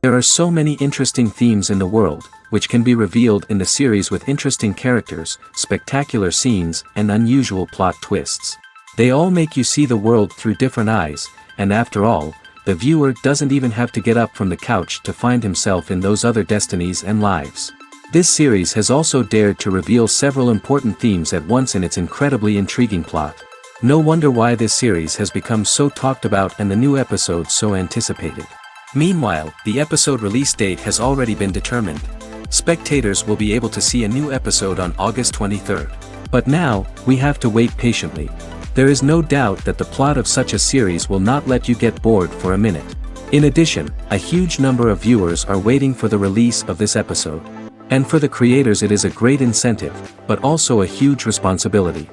There are so many interesting themes in the world, which can be revealed in the series with interesting characters, spectacular scenes, and unusual plot twists. They all make you see the world through different eyes, and after all, the viewer doesn't even have to get up from the couch to find himself in those other destinies and lives. This series has also dared to reveal several important themes at once in its incredibly intriguing plot. No wonder why this series has become so talked about and the new episodes so anticipated. Meanwhile, the episode release date has already been determined. Spectators will be able to see a new episode on August 23rd. But now, we have to wait patiently. There is no doubt that the plot of such a series will not let you get bored for a minute. In addition, a huge number of viewers are waiting for the release of this episode. And for the creators it is a great incentive, but also a huge responsibility.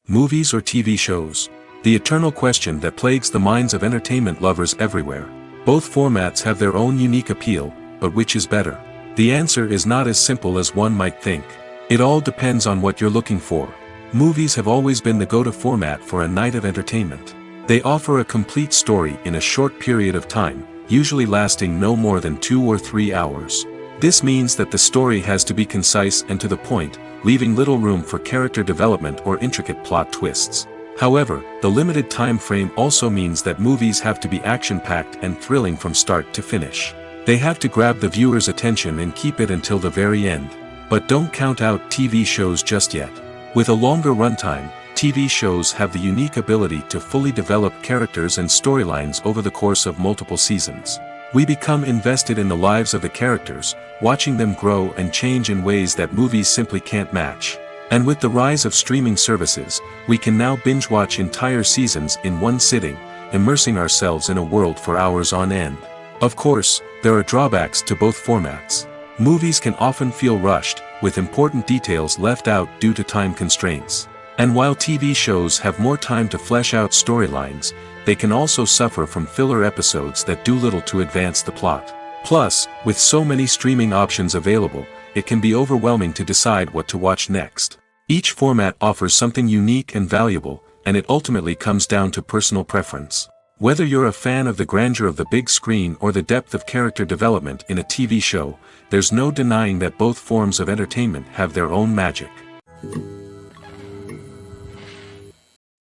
Movies or TV shows? The eternal question that plagues the minds of entertainment lovers everywhere. Both formats have their own unique appeal, but which is better? The answer is not as simple as one might think. It all depends on what you're looking for. Movies have always been the go-to format for a night of entertainment. They offer a complete story in a short period of time, usually lasting no more than 2 or 3 hours. This means that the story has to be concise and to the point, leaving little room for character development or intricate plot twists. However, the limited time frame also means that movies have to be action-packed and thrilling from start to finish. They have to grab the viewer's attention and keep it until the very end. But don't count out TV shows just yet. With a longer runtime, TV shows have the unique ability to fully develop characters and storylines over the course of multiple seasons. We become invested in the lives of the characters, watching them grow and change in ways that movies simply can't match. And with the rise of streaming services, we can now binge-watch entire seasons in one sitting, immersing ourselves in a world for hours on end. Of course, there are drawbacks to both formats. Movies can often feel rushed, with important details left out due to time constraints. And while TV shows have more time to flesh out storylines, they can also suffer from filler episodes that do little to advance the plot. Plus, with so many streaming options available, it can be overwhelming to decide what to watch next. Each format offers something unique and valuable, and it ultimately comes down to personal preference. Whether you're a fan of the grandeur of the big screen or the depth of character development in a TV show, there's no denying that both forms of entertainment have their own magic.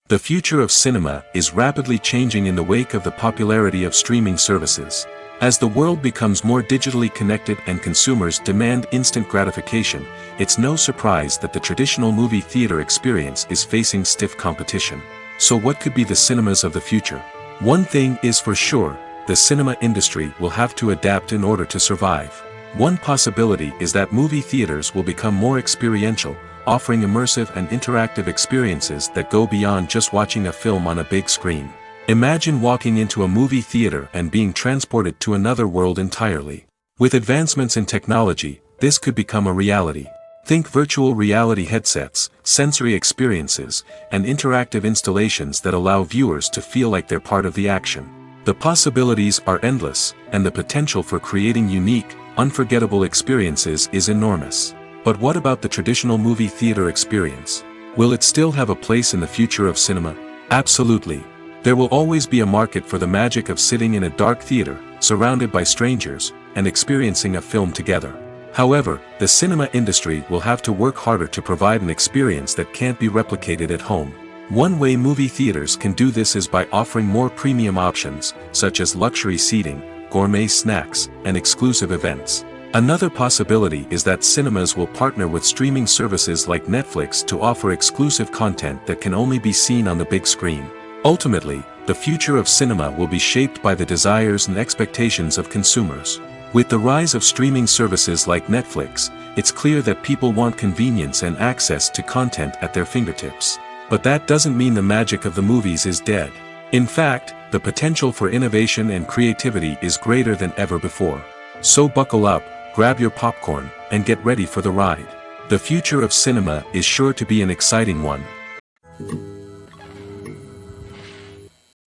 The future of cinema is rapidly changing in the wake of the popularity of streaming services. As the world becomes more digitally connected and consumers demand instant gratification, it's no surprise that the traditional movie theater experience is facing stiff competition. So what could be the cinemas of the future? One thing is for sure, the cinema industry will have to adapt in order to survive. One possibility is that movie theaters will become more experiential, offering immersive and interactive experiences that go beyond just watching a film on a big screen. Imagine walking into a movie theater and being transported to another world entirely. With advancements in technology, this could become a reality. Think virtual reality headsets, sensory experiences, and interactive installations that allow viewers to feel like they're part of the action. The possibilities are endless, and the potential for creating unique, unforgettable experiences is enormous. But what about the traditional movie theater experience? Will it still have a place in the future of cinema? Absolutely. There will always be a market for the magic of sitting in a dark theater, surrounded by strangers, and experiencing a film together. However, the cinema industry will have to work harder to provide an experience that can't be replicated at home. One way movie theaters can do this is by offering more premium options, such as luxury seating, gourmet snacks, and exclusive events. Another possibility is that cinemas will partner with streaming services like Netflix to offer exclusive content that can only be seen on the big screen. Ultimately, the future of cinema will be shaped by the desires and expectations of consumers. With the rise of streaming services like Netflix, it's clear that people want convenience and access to content at their fingertips. But that doesn't mean the magic of the movies is dead. In fact, the potential for innovation and creativity is greater than ever before. So buckle up, grab your popcorn, and get ready for the ride. The future of cinema is sure to be an exciting one.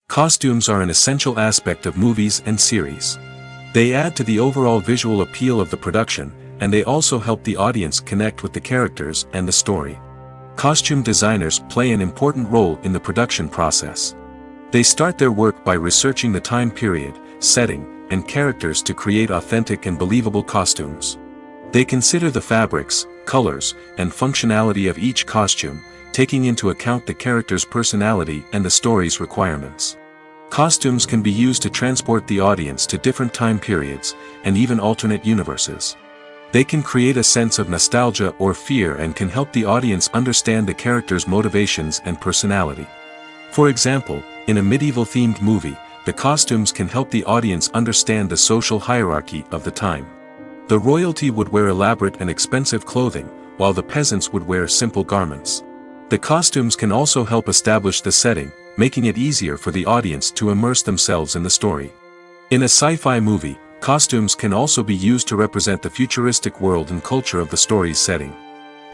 Costumes are an essential aspect of movies and series. They add to the overall visual appeal of the production, and they also help the audience connect with the characters and the story. Costume designers play an important role in the production process. They start their work by researching the time period, setting, and characters to create authentic and believable costumes. They consider the fabrics, colors, and functionality of each costume, taking into account the character's personality and the story's requirements. Costumes can be used to transport the audience to different time periods, and even alternate universes. They can create a sense of nostalgia or fear and can help the audience understand the character's motivations and personality. For example, in a medieval-themed movie, the costumes can help the audience understand the social hierarchy of the time. The royalty would wear elaborate and expensive clothing, while the peasants would wear simple garments. The costumes can also help establish the setting, making it easier for the audience to immerse themselves in the story. In a sci-fi movie, costumes can also be used to represent the futuristic world and culture of the story's setting.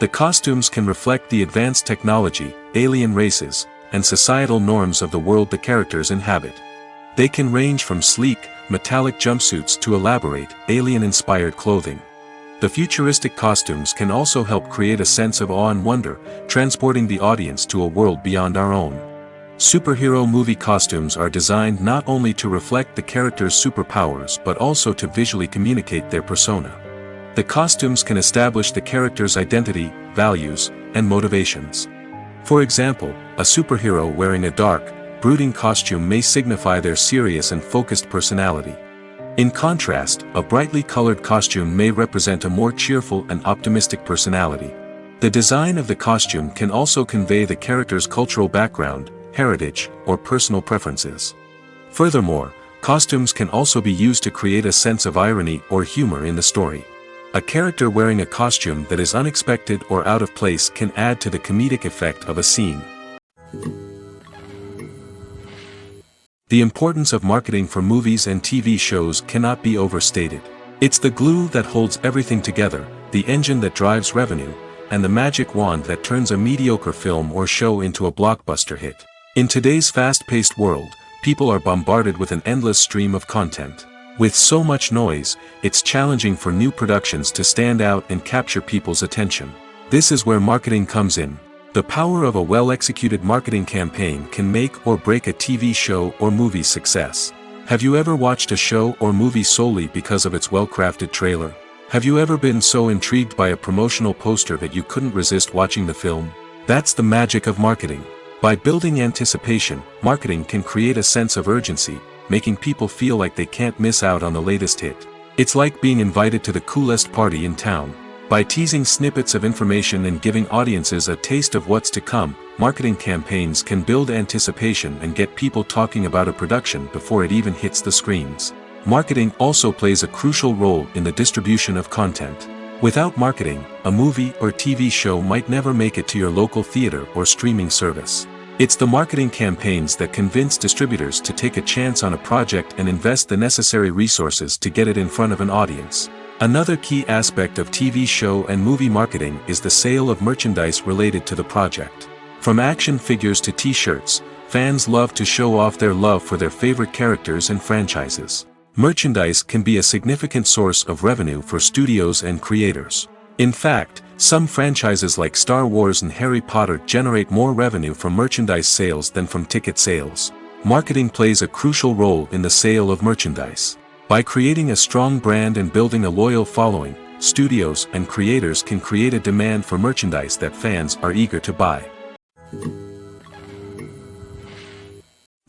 The costumes can reflect the advanced technology, alien races, and societal norms of the world the characters inhabit. They can range from sleek, metallic jumpsuits to elaborate, alien-inspired clothing. The futuristic costumes can also help create a sense of awe and wonder, transporting the audience to a world beyond our own. Superhero movie costumes are designed not only to reflect the character's superpowers but also to visually communicate their persona. The costumes can establish the character's identity, values, and motivations. For example, a superhero wearing a dark, brooding costume may signify their serious and focused personality. In contrast, a brightly colored costume may represent a more cheerful and optimistic personality. The design of the costume can also convey the character's cultural background, heritage, or personal preferences. Furthermore, costumes can also be used to create a sense of irony or humor in the story. A character wearing a costume that is unexpected or out of place can add to the comedic effect of a scene. The importance of marketing for movies and TV shows cannot be overstated. It's the glue that holds everything together, the engine that drives revenue, and the magic wand that turns a mediocre film or show into a blockbuster hit. In today's fast-paced world, people are bombarded with an endless stream of content. With so much noise, it's challenging for new productions to stand out and capture people's attention. This is where marketing comes in. The power of a well-executed marketing campaign can make or break a TV show or movie's success. Have you ever watched a show or movie solely because of its well-crafted trailer? Have you ever been so intrigued by a promotional poster that you couldn't resist watching the film? That's the magic of marketing. By building anticipation, marketing can create a sense of urgency, making people feel like they can't miss out on the latest hit. It's like being invited to the coolest party in town. By teasing snippets of information and giving audiences a taste of what's to come, marketing campaigns can build anticipation and get people talking about a production before it even hits the screens. Marketing also plays a crucial role in the distribution of content. Without marketing, a movie or TV show might never make it to your local theater or streaming service. It's the marketing campaigns that convince distributors to take a chance on a project and invest the necessary resources to get it in front of an audience. Another key aspect of TV show and movie marketing is the sale of merchandise related to the project. From action figures to t-shirts, fans love to show off their love for their favorite characters and franchises. Merchandise can be a significant source of revenue for studios and creators. In fact, some franchises like Star Wars and Harry Potter generate more revenue from merchandise sales than from ticket sales. Marketing plays a crucial role in the sale of merchandise. By creating a strong brand and building a loyal following, studios and creators can create a demand for merchandise that fans are eager to buy.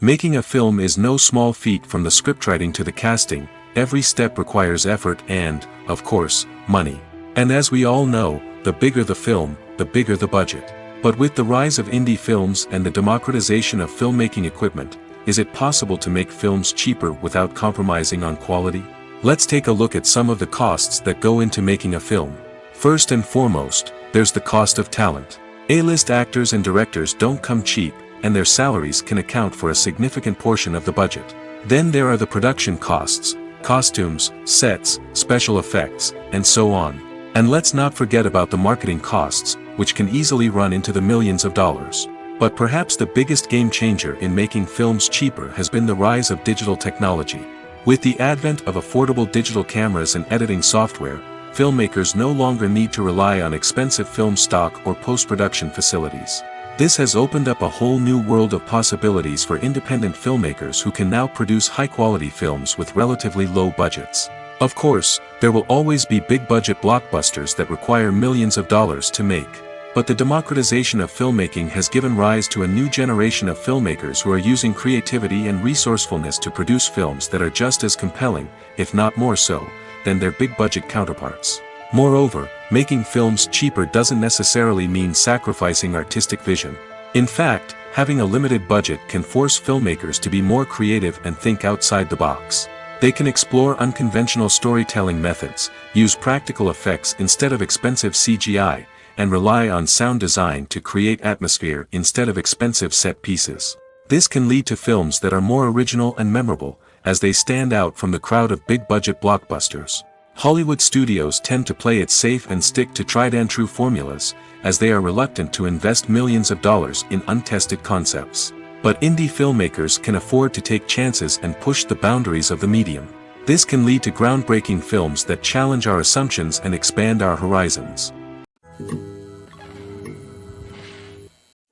Making a film is no small feat. From the scriptwriting to the casting, every step requires effort and, of course, money. And as we all know, the bigger the film, the bigger the budget. But with the rise of indie films and the democratization of filmmaking equipment, is it possible to make films cheaper without compromising on quality? Let's take a look at some of the costs that go into making a film. First and foremost, there's the cost of talent. A-list actors and directors don't come cheap, and their salaries can account for a significant portion of the budget. Then there are the production costs, costumes, sets, special effects, and so on. And let's not forget about the marketing costs, which can easily run into the millions of dollars. But perhaps the biggest game changer in making films cheaper has been the rise of digital technology. With the advent of affordable digital cameras and editing software, filmmakers no longer need to rely on expensive film stock or post-production facilities. This has opened up a whole new world of possibilities for independent filmmakers who can now produce high-quality films with relatively low budgets. Of course, there will always be big-budget blockbusters that require millions of dollars to make. But the democratization of filmmaking has given rise to a new generation of filmmakers who are using creativity and resourcefulness to produce films that are just as compelling, if not more so, than their big-budget counterparts. Moreover, making films cheaper doesn't necessarily mean sacrificing artistic vision. In fact, having a limited budget can force filmmakers to be more creative and think outside the box. They can explore unconventional storytelling methods, use practical effects instead of expensive CGI, and rely on sound design to create atmosphere instead of expensive set pieces. This can lead to films that are more original and memorable, as they stand out from the crowd of big-budget blockbusters. Hollywood studios tend to play it safe and stick to tried-and-true formulas, as they are reluctant to invest millions of dollars in untested concepts. But indie filmmakers can afford to take chances and push the boundaries of the medium. This can lead to groundbreaking films that challenge our assumptions and expand our horizons.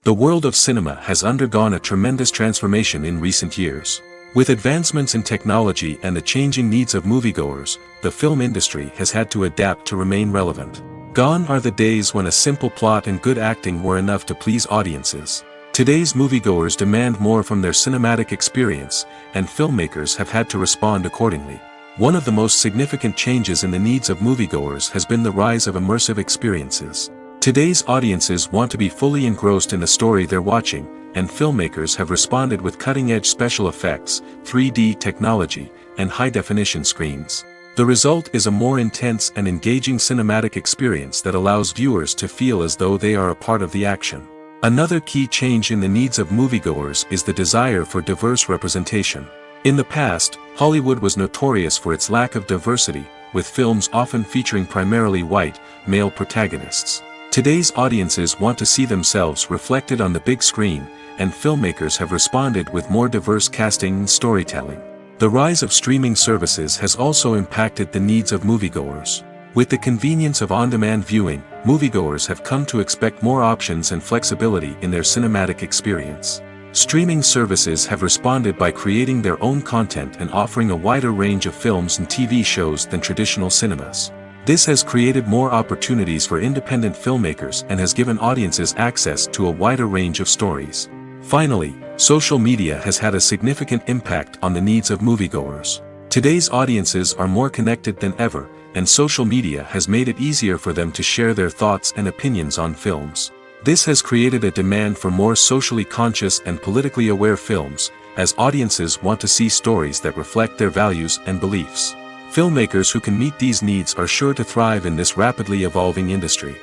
The world of cinema has undergone a tremendous transformation in recent years. With advancements in technology and the changing needs of moviegoers, the film industry has had to adapt to remain relevant. Gone are the days when a simple plot and good acting were enough to please audiences. Today's moviegoers demand more from their cinematic experience, and filmmakers have had to respond accordingly. One of the most significant changes in the needs of moviegoers has been the rise of immersive experiences. Today's audiences want to be fully engrossed in the story they're watching, and filmmakers have responded with cutting-edge special effects, 3D technology, and high-definition screens. The result is a more intense and engaging cinematic experience that allows viewers to feel as though they are a part of the action. Another key change in the needs of moviegoers is the desire for diverse representation. In the past, Hollywood was notorious for its lack of diversity, with films often featuring primarily white, male protagonists. Today's audiences want to see themselves reflected on the big screen, and filmmakers have responded with more diverse casting and storytelling. The rise of streaming services has also impacted the needs of moviegoers. With the convenience of on-demand viewing, moviegoers have come to expect more options and flexibility in their cinematic experience. Streaming services have responded by creating their own content and offering a wider range of films and TV shows than traditional cinemas. This has created more opportunities for independent filmmakers and has given audiences access to a wider range of stories. Finally, social media has had a significant impact on the needs of moviegoers. Today's audiences are more connected than ever, and social media has made it easier for them to share their thoughts and opinions on films. This has created a demand for more socially conscious and politically aware films, as audiences want to see stories that reflect their values and beliefs. Filmmakers who can meet these needs are sure to thrive in this rapidly evolving industry.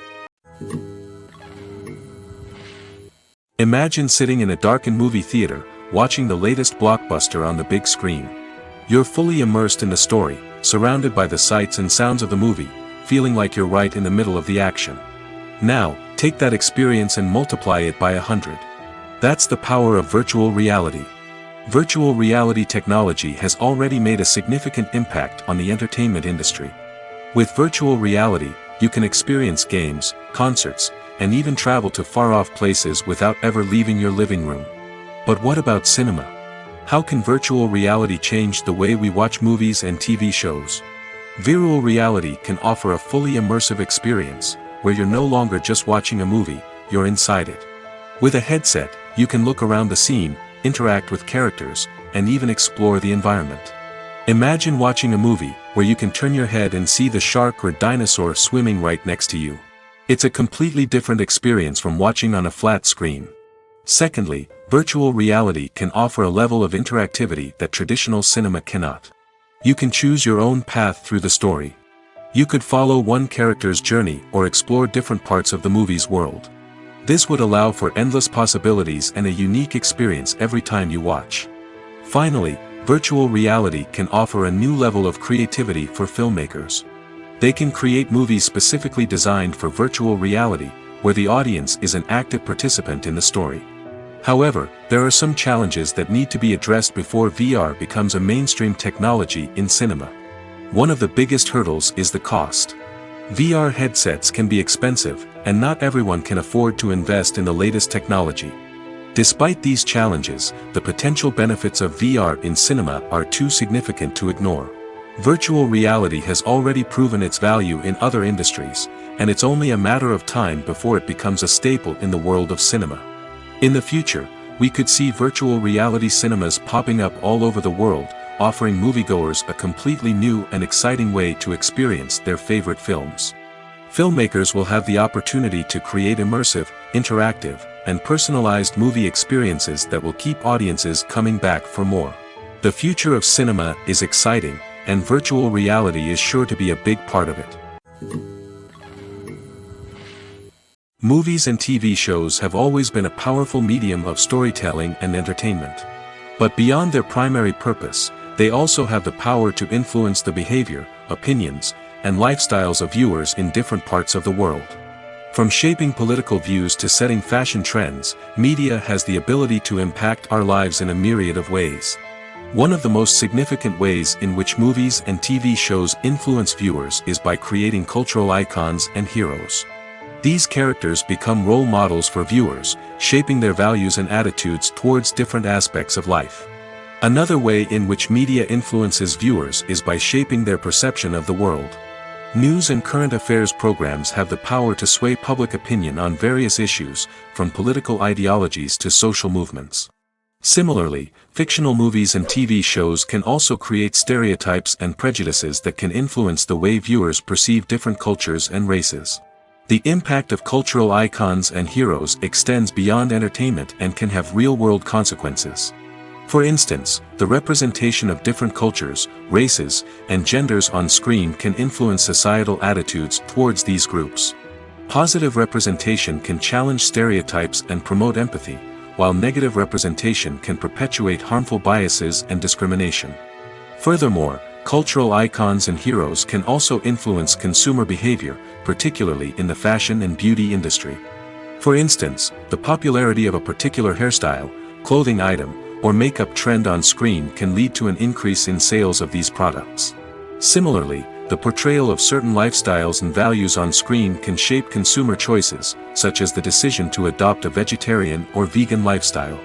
Imagine sitting in a darkened movie theater, watching the latest blockbuster on the big screen. You're fully immersed in the story, surrounded by the sights and sounds of the movie, feeling like you're right in the middle of the action. Now, take that experience and multiply it by 100. That's the power of virtual reality. Virtual reality technology has already made a significant impact on the entertainment industry. With virtual reality, you can experience games, concerts, and even travel to far-off places without ever leaving your living room. But what about cinema? How can virtual reality change the way we watch movies and TV shows? Virtual reality can offer a fully immersive experience, where you're no longer just watching a movie, you're inside it. With a headset, you can look around the scene, interact with characters, and even explore the environment. Imagine watching a movie where you can turn your head and see the shark or dinosaur swimming right next to you. It's a completely different experience from watching on a flat screen. Secondly, virtual reality can offer a level of interactivity that traditional cinema cannot. You can choose your own path through the story. You could follow one character's journey or explore different parts of the movie's world. This would allow for endless possibilities and a unique experience every time you watch. Finally, virtual reality can offer a new level of creativity for filmmakers. They can create movies specifically designed for virtual reality, where the audience is an active participant in the story. However, there are some challenges that need to be addressed before VR becomes a mainstream technology in cinema. One of the biggest hurdles is the cost. VR headsets can be expensive, and not everyone can afford to invest in the latest technology. Despite these challenges, the potential benefits of VR in cinema are too significant to ignore. Virtual reality has already proven its value in other industries, and it's only a matter of time before it becomes a staple in the world of cinema. In the future, we could see virtual reality cinemas popping up all over the world, offering moviegoers a completely new and exciting way to experience their favorite films. Filmmakers will have the opportunity to create immersive, interactive, and personalized movie experiences that will keep audiences coming back for more. The future of cinema is exciting, and virtual reality is sure to be a big part of it. Movies and TV shows have always been a powerful medium of storytelling and entertainment. But beyond their primary purpose, they also have the power to influence the behavior, opinions, and lifestyles of viewers in different parts of the world. From shaping political views to setting fashion trends, media has the ability to impact our lives in a myriad of ways. One of the most significant ways in which movies and TV shows influence viewers is by creating cultural icons and heroes. These characters become role models for viewers, shaping their values and attitudes towards different aspects of life. Another way in which media influences viewers is by shaping their perception of the world. News and current affairs programs have the power to sway public opinion on various issues, from political ideologies to social movements. Similarly, fictional movies and TV shows can also create stereotypes and prejudices that can influence the way viewers perceive different cultures and races. The impact of cultural icons and heroes extends beyond entertainment and can have real-world consequences. For instance, the representation of different cultures, races, and genders on screen can influence societal attitudes towards these groups. Positive representation can challenge stereotypes and promote empathy, while negative representation can perpetuate harmful biases and discrimination. Furthermore, cultural icons and heroes can also influence consumer behavior, particularly in the fashion and beauty industry. For instance, the popularity of a particular hairstyle, clothing item, or makeup trend on screen can lead to an increase in sales of these products. Similarly, the portrayal of certain lifestyles and values on screen can shape consumer choices, such as the decision to adopt a vegetarian or vegan lifestyle.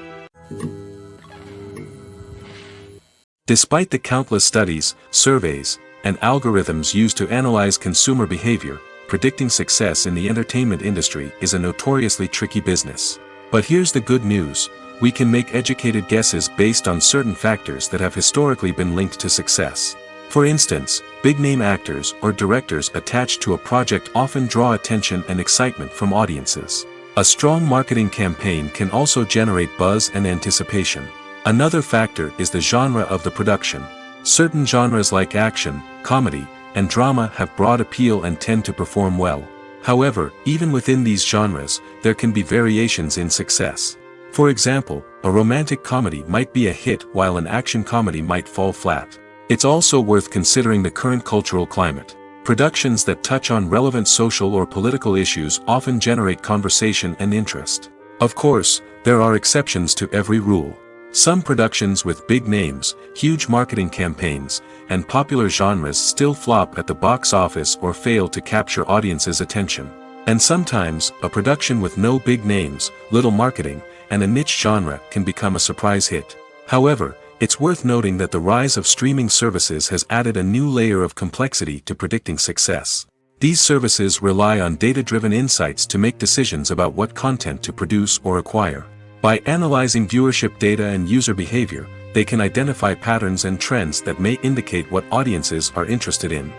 Despite the countless studies, surveys, and algorithms used to analyze consumer behavior, predicting success in the entertainment industry is a notoriously tricky business. But here's the good news: we can make educated guesses based on certain factors that have historically been linked to success. For instance, big-name actors or directors attached to a project often draw attention and excitement from audiences. A strong marketing campaign can also generate buzz and anticipation. Another factor is the genre of the production. Certain genres like action, comedy, and drama have broad appeal and tend to perform well. However, even within these genres, there can be variations in success. For example, a romantic comedy might be a hit while an action comedy might fall flat. It's also worth considering the current cultural climate. Productions that touch on relevant social or political issues often generate conversation and interest. Of course, there are exceptions to every rule. Some productions with big names, huge marketing campaigns, and popular genres still flop at the box office or fail to capture audiences' attention. And sometimes, a production with no big names, little marketing, and a niche genre can become a surprise hit. However, it's worth noting that the rise of streaming services has added a new layer of complexity to predicting success. These services rely on data-driven insights to make decisions about what content to produce or acquire. By analyzing viewership data and user behavior, they can identify patterns and trends that may indicate what audiences are interested in.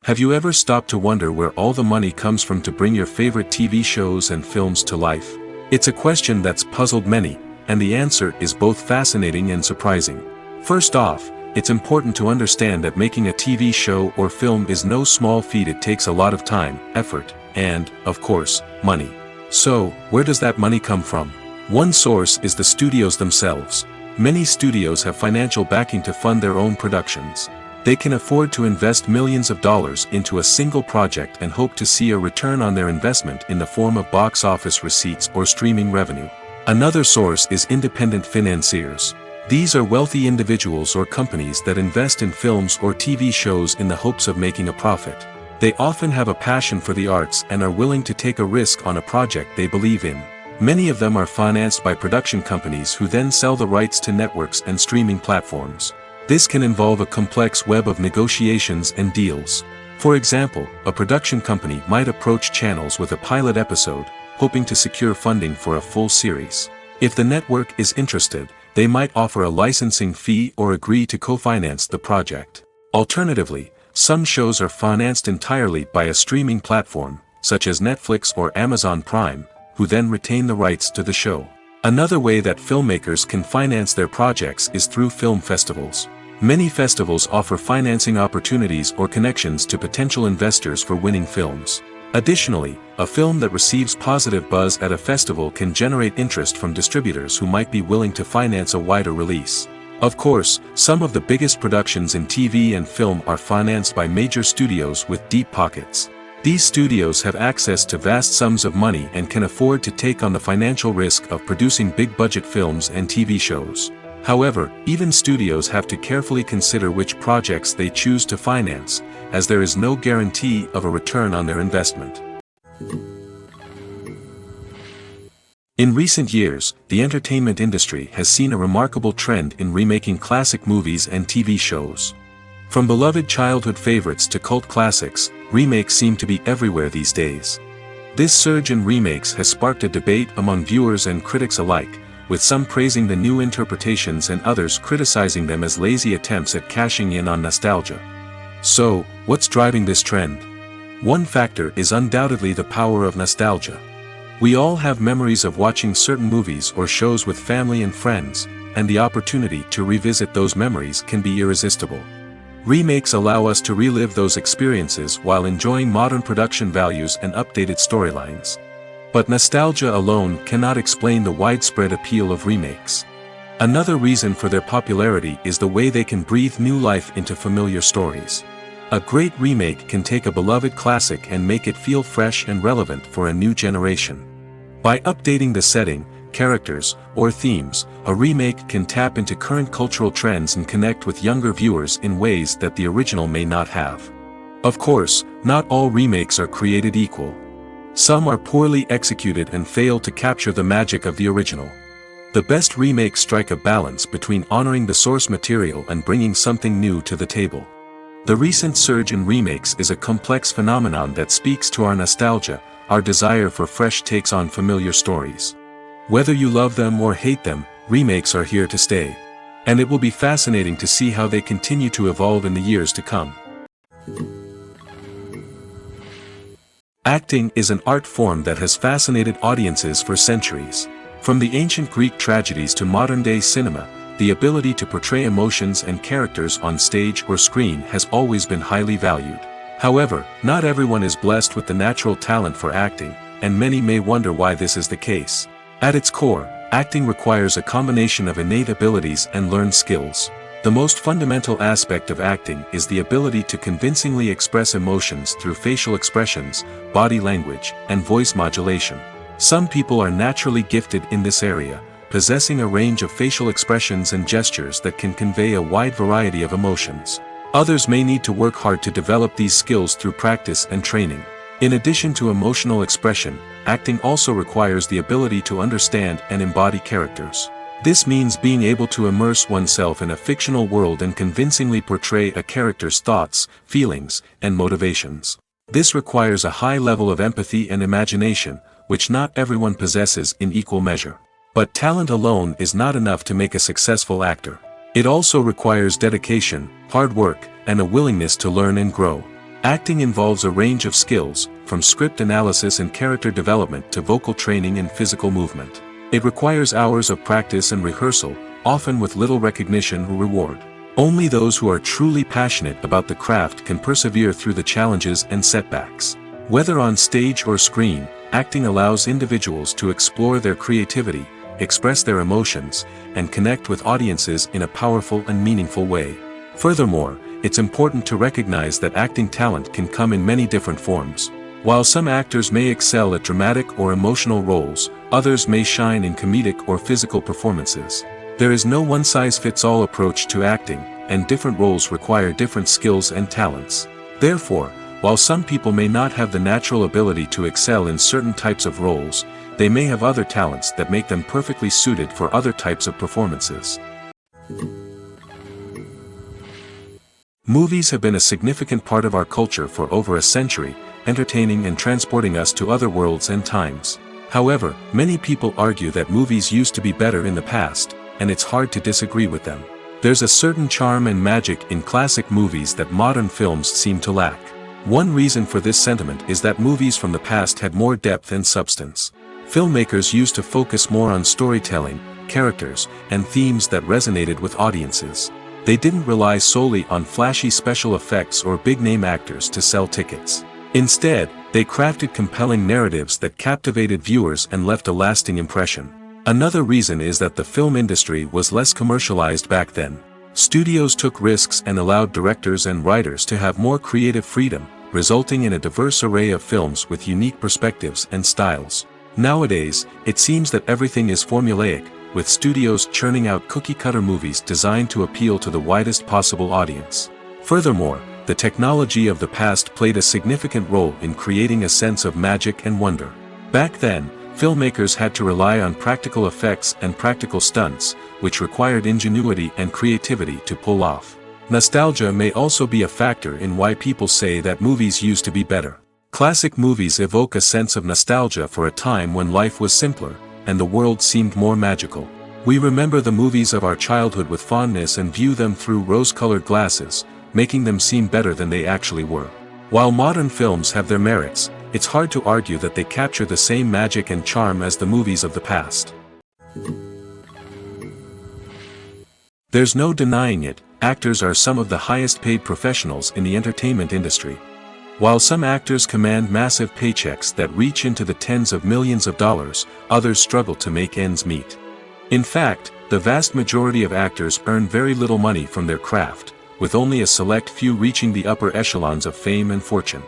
Have you ever stopped to wonder where all the money comes from to bring your favorite TV shows and films to life? It's a question that's puzzled many, and the answer is both fascinating and surprising. First off, it's important to understand that making a TV show or film is no small feat. It takes a lot of time, effort, and, of course, money. So, where does that money come from? One source is the studios themselves. Many studios have financial backing to fund their own productions. They can afford to invest millions of dollars into a single project and hope to see a return on their investment in the form of box office receipts or streaming revenue. Another source is independent financiers. These are wealthy individuals or companies that invest in films or TV shows in the hopes of making a profit. They often have a passion for the arts and are willing to take a risk on a project they believe in. Many of them are financed by production companies who then sell the rights to networks and streaming platforms. This can involve a complex web of negotiations and deals. For example, a production company might approach channels with a pilot episode, hoping to secure funding for a full series. If the network is interested, they might offer a licensing fee or agree to co-finance the project. Alternatively, some shows are financed entirely by a streaming platform, such as Netflix or Amazon Prime, who then retain the rights to the show. Another way that filmmakers can finance their projects is through film festivals. Many festivals offer financing opportunities or connections to potential investors for winning films. Additionally, a film that receives positive buzz at a festival can generate interest from distributors who might be willing to finance a wider release. Of course, some of the biggest productions in TV and film are financed by major studios with deep pockets. These studios have access to vast sums of money and can afford to take on the financial risk of producing big-budget films and TV shows. However, even studios have to carefully consider which projects they choose to finance, as there is no guarantee of a return on their investment. In recent years, the entertainment industry has seen a remarkable trend in remaking classic movies and TV shows. From beloved childhood favorites to cult classics, remakes seem to be everywhere these days. This surge in remakes has sparked a debate among viewers and critics alike, with some praising the new interpretations and others criticizing them as lazy attempts at cashing in on nostalgia. So, what's driving this trend? One factor is undoubtedly the power of nostalgia. We all have memories of watching certain movies or shows with family and friends, and the opportunity to revisit those memories can be irresistible. Remakes allow us to relive those experiences while enjoying modern production values and updated storylines. But nostalgia alone cannot explain the widespread appeal of remakes. Another reason for their popularity is the way they can breathe new life into familiar stories. A great remake can take a beloved classic and make it feel fresh and relevant for a new generation. By updating the setting, characters, or themes, a remake can tap into current cultural trends and connect with younger viewers in ways that the original may not have. Of course, not all remakes are created equal. Some are poorly executed and fail to capture the magic of the original. The best remakes strike a balance between honoring the source material and bringing something new to the table. The recent surge in remakes is a complex phenomenon that speaks to our nostalgia, our desire for fresh takes on familiar stories. Whether you love them or hate them, remakes are here to stay. And it will be fascinating to see how they continue to evolve in the years to come. Acting is an art form that has fascinated audiences for centuries. From the ancient Greek tragedies to modern-day cinema, the ability to portray emotions and characters on stage or screen has always been highly valued. However, not everyone is blessed with the natural talent for acting, and many may wonder why this is the case. At its core, acting requires a combination of innate abilities and learned skills. The most fundamental aspect of acting is the ability to convincingly express emotions through facial expressions, body language, and voice modulation. Some people are naturally gifted in this area, possessing a range of facial expressions and gestures that can convey a wide variety of emotions. Others may need to work hard to develop these skills through practice and training. In addition to emotional expression, acting also requires the ability to understand and embody characters. This means being able to immerse oneself in a fictional world and convincingly portray a character's thoughts, feelings, and motivations. This requires a high level of empathy and imagination, which not everyone possesses in equal measure. But talent alone is not enough to make a successful actor. It also requires dedication, hard work, and a willingness to learn and grow. Acting involves a range of skills, from script analysis and character development to vocal training and physical movement. It requires hours of practice and rehearsal, often with little recognition or reward. Only those who are truly passionate about the craft can persevere through the challenges and setbacks. Whether on stage or screen, acting allows individuals to explore their creativity, express their emotions, and connect with audiences in a powerful and meaningful way. Furthermore, it's important to recognize that acting talent can come in many different forms. While some actors may excel at dramatic or emotional roles, others may shine in comedic or physical performances. There is no one-size-fits-all approach to acting, and different roles require different skills and talents. Therefore, while some people may not have the natural ability to excel in certain types of roles, they may have other talents that make them perfectly suited for other types of performances. Movies have been a significant part of our culture for over a century, entertaining and transporting us to other worlds and times. However, many people argue that movies used to be better in the past, and it's hard to disagree with them. There's a certain charm and magic in classic movies that modern films seem to lack. One reason for this sentiment is that movies from the past had more depth and substance. Filmmakers used to focus more on storytelling, characters, and themes that resonated with audiences. They didn't rely solely on flashy special effects or big-name actors to sell tickets. Instead, they crafted compelling narratives that captivated viewers and left a lasting impression. Another reason is that the film industry was less commercialized back then. Studios took risks and allowed directors and writers to have more creative freedom, resulting in a diverse array of films with unique perspectives and styles. Nowadays, it seems that everything is formulaic, with studios churning out cookie-cutter movies designed to appeal to the widest possible audience. Furthermore, the technology of the past played a significant role in creating a sense of magic and wonder. Back then, filmmakers had to rely on practical effects and practical stunts, which required ingenuity and creativity to pull off. Nostalgia may also be a factor in why people say that movies used to be better. Classic movies evoke a sense of nostalgia for a time when life was simpler, and the world seemed more magical. We remember the movies of our childhood with fondness and view them through rose-colored glasses, making them seem better than they actually were. While modern films have their merits, it's hard to argue that they capture the same magic and charm as the movies of the past. There's no denying it, actors are some of the highest-paid professionals in the entertainment industry. While some actors command massive paychecks that reach into the tens of millions of dollars, others struggle to make ends meet. In fact, the vast majority of actors earn very little money from their craft, with only a select few reaching the upper echelons of fame and fortune.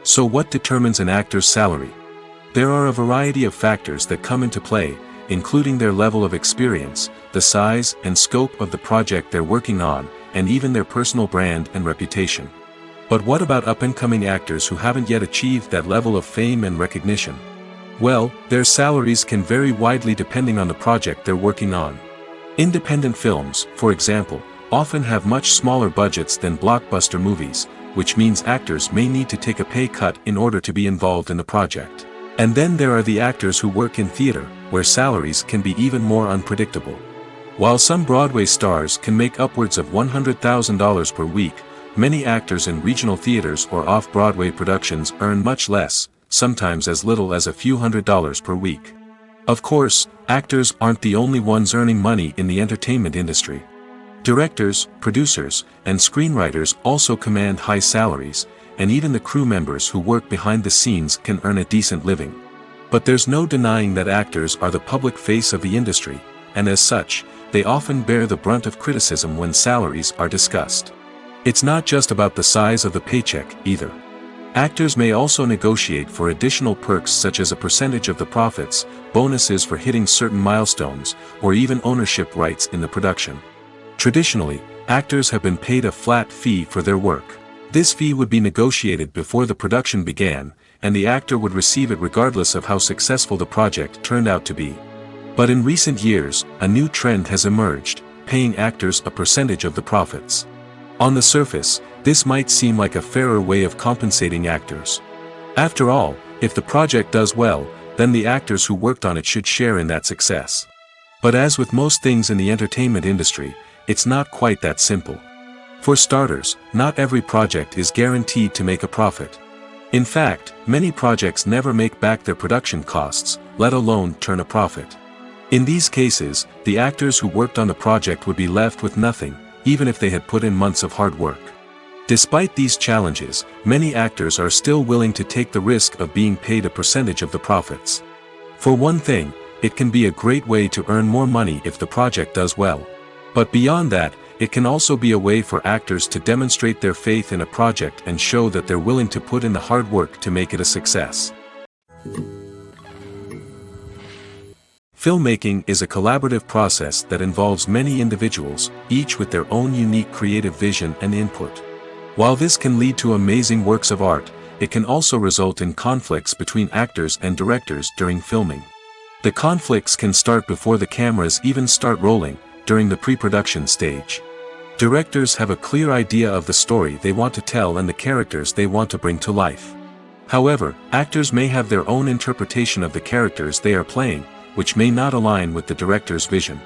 So what determines an actor's salary? There are a variety of factors that come into play, including their level of experience, the size and scope of the project they're working on, and even their personal brand and reputation. But what about up-and-coming actors who haven't yet achieved that level of fame and recognition? Well, their salaries can vary widely depending on the project they're working on. Independent films, for example, often have much smaller budgets than blockbuster movies, which means actors may need to take a pay cut in order to be involved in the project. And then there are the actors who work in theater, where salaries can be even more unpredictable. While some Broadway stars can make upwards of $100,000 per week, many actors in regional theaters or off-Broadway productions earn much less, sometimes as little as a few $100s per week. Of course, actors aren't the only ones earning money in the entertainment industry. Directors, producers, and screenwriters also command high salaries, and even the crew members who work behind the scenes can earn a decent living. But there's no denying that actors are the public face of the industry, and as such, they often bear the brunt of criticism when salaries are discussed. It's not just about the size of the paycheck, either. Actors may also negotiate for additional perks such as a percentage of the profits, bonuses for hitting certain milestones, or even ownership rights in the production. Traditionally, actors have been paid a flat fee for their work. This fee would be negotiated before the production began, and the actor would receive it regardless of how successful the project turned out to be. But in recent years, a new trend has emerged, paying actors a percentage of the profits. On the surface, this might seem like a fairer way of compensating actors. After all, if the project does well, then the actors who worked on it should share in that success. But as with most things in the entertainment industry, it's not quite that simple. For starters, not every project is guaranteed to make a profit. In fact, many projects never make back their production costs, let alone turn a profit. In these cases, the actors who worked on the project would be left with nothing, even if they had put in months of hard work. Despite these challenges, many actors are still willing to take the risk of being paid a percentage of the profits. For one thing, it can be a great way to earn more money if the project does well. But beyond that, it can also be a way for actors to demonstrate their faith in a project and show that they're willing to put in the hard work to make it a success. Filmmaking is a collaborative process that involves many individuals, each with their own unique creative vision and input. While this can lead to amazing works of art, it can also result in conflicts between actors and directors during filming. The conflicts can start before the cameras even start rolling, during the pre-production stage. Directors have a clear idea of the story they want to tell and the characters they want to bring to life. However, actors may have their own interpretation of the characters they are playing, which may not align with the director's vision.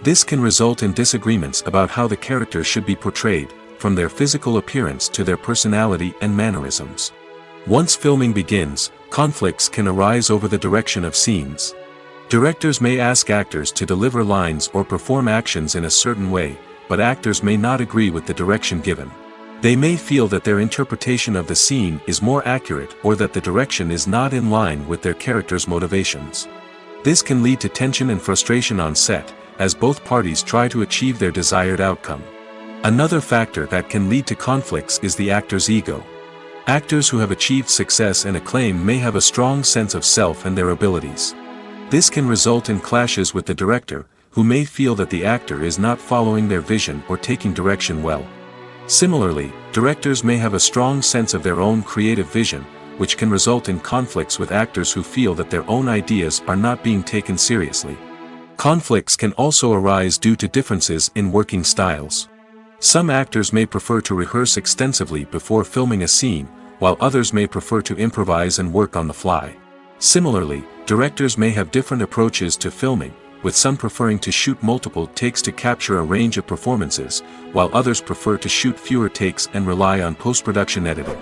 This can result in disagreements about how the characters should be portrayed, from their physical appearance to their personality and mannerisms. Once filming begins, conflicts can arise over the direction of scenes. Directors may ask actors to deliver lines or perform actions in a certain way, but actors may not agree with the direction given. They may feel that their interpretation of the scene is more accurate or that the direction is not in line with their character's motivations. This can lead to tension and frustration on set, as both parties try to achieve their desired outcome. Another factor that can lead to conflicts is the actor's ego. Actors who have achieved success and acclaim may have a strong sense of self and their abilities. This can result in clashes with the director, who may feel that the actor is not following their vision or taking direction well. Similarly, directors may have a strong sense of their own creative vision, which can result in conflicts with actors who feel that their own ideas are not being taken seriously. Conflicts can also arise due to differences in working styles. Some actors may prefer to rehearse extensively before filming a scene, while others may prefer to improvise and work on the fly. Similarly, directors may have different approaches to filming, with some preferring to shoot multiple takes to capture a range of performances, while others prefer to shoot fewer takes and rely on post-production editing.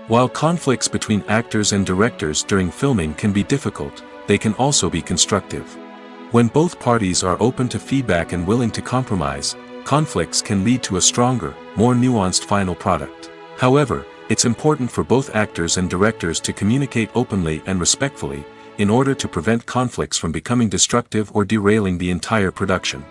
While conflicts between actors and directors during filming can be difficult, they can also be constructive. When both parties are open to feedback and willing to compromise, conflicts can lead to a stronger, more nuanced final product. However, it's important for both actors and directors to communicate openly and respectfully, in order to prevent conflicts from becoming destructive or derailing the entire production.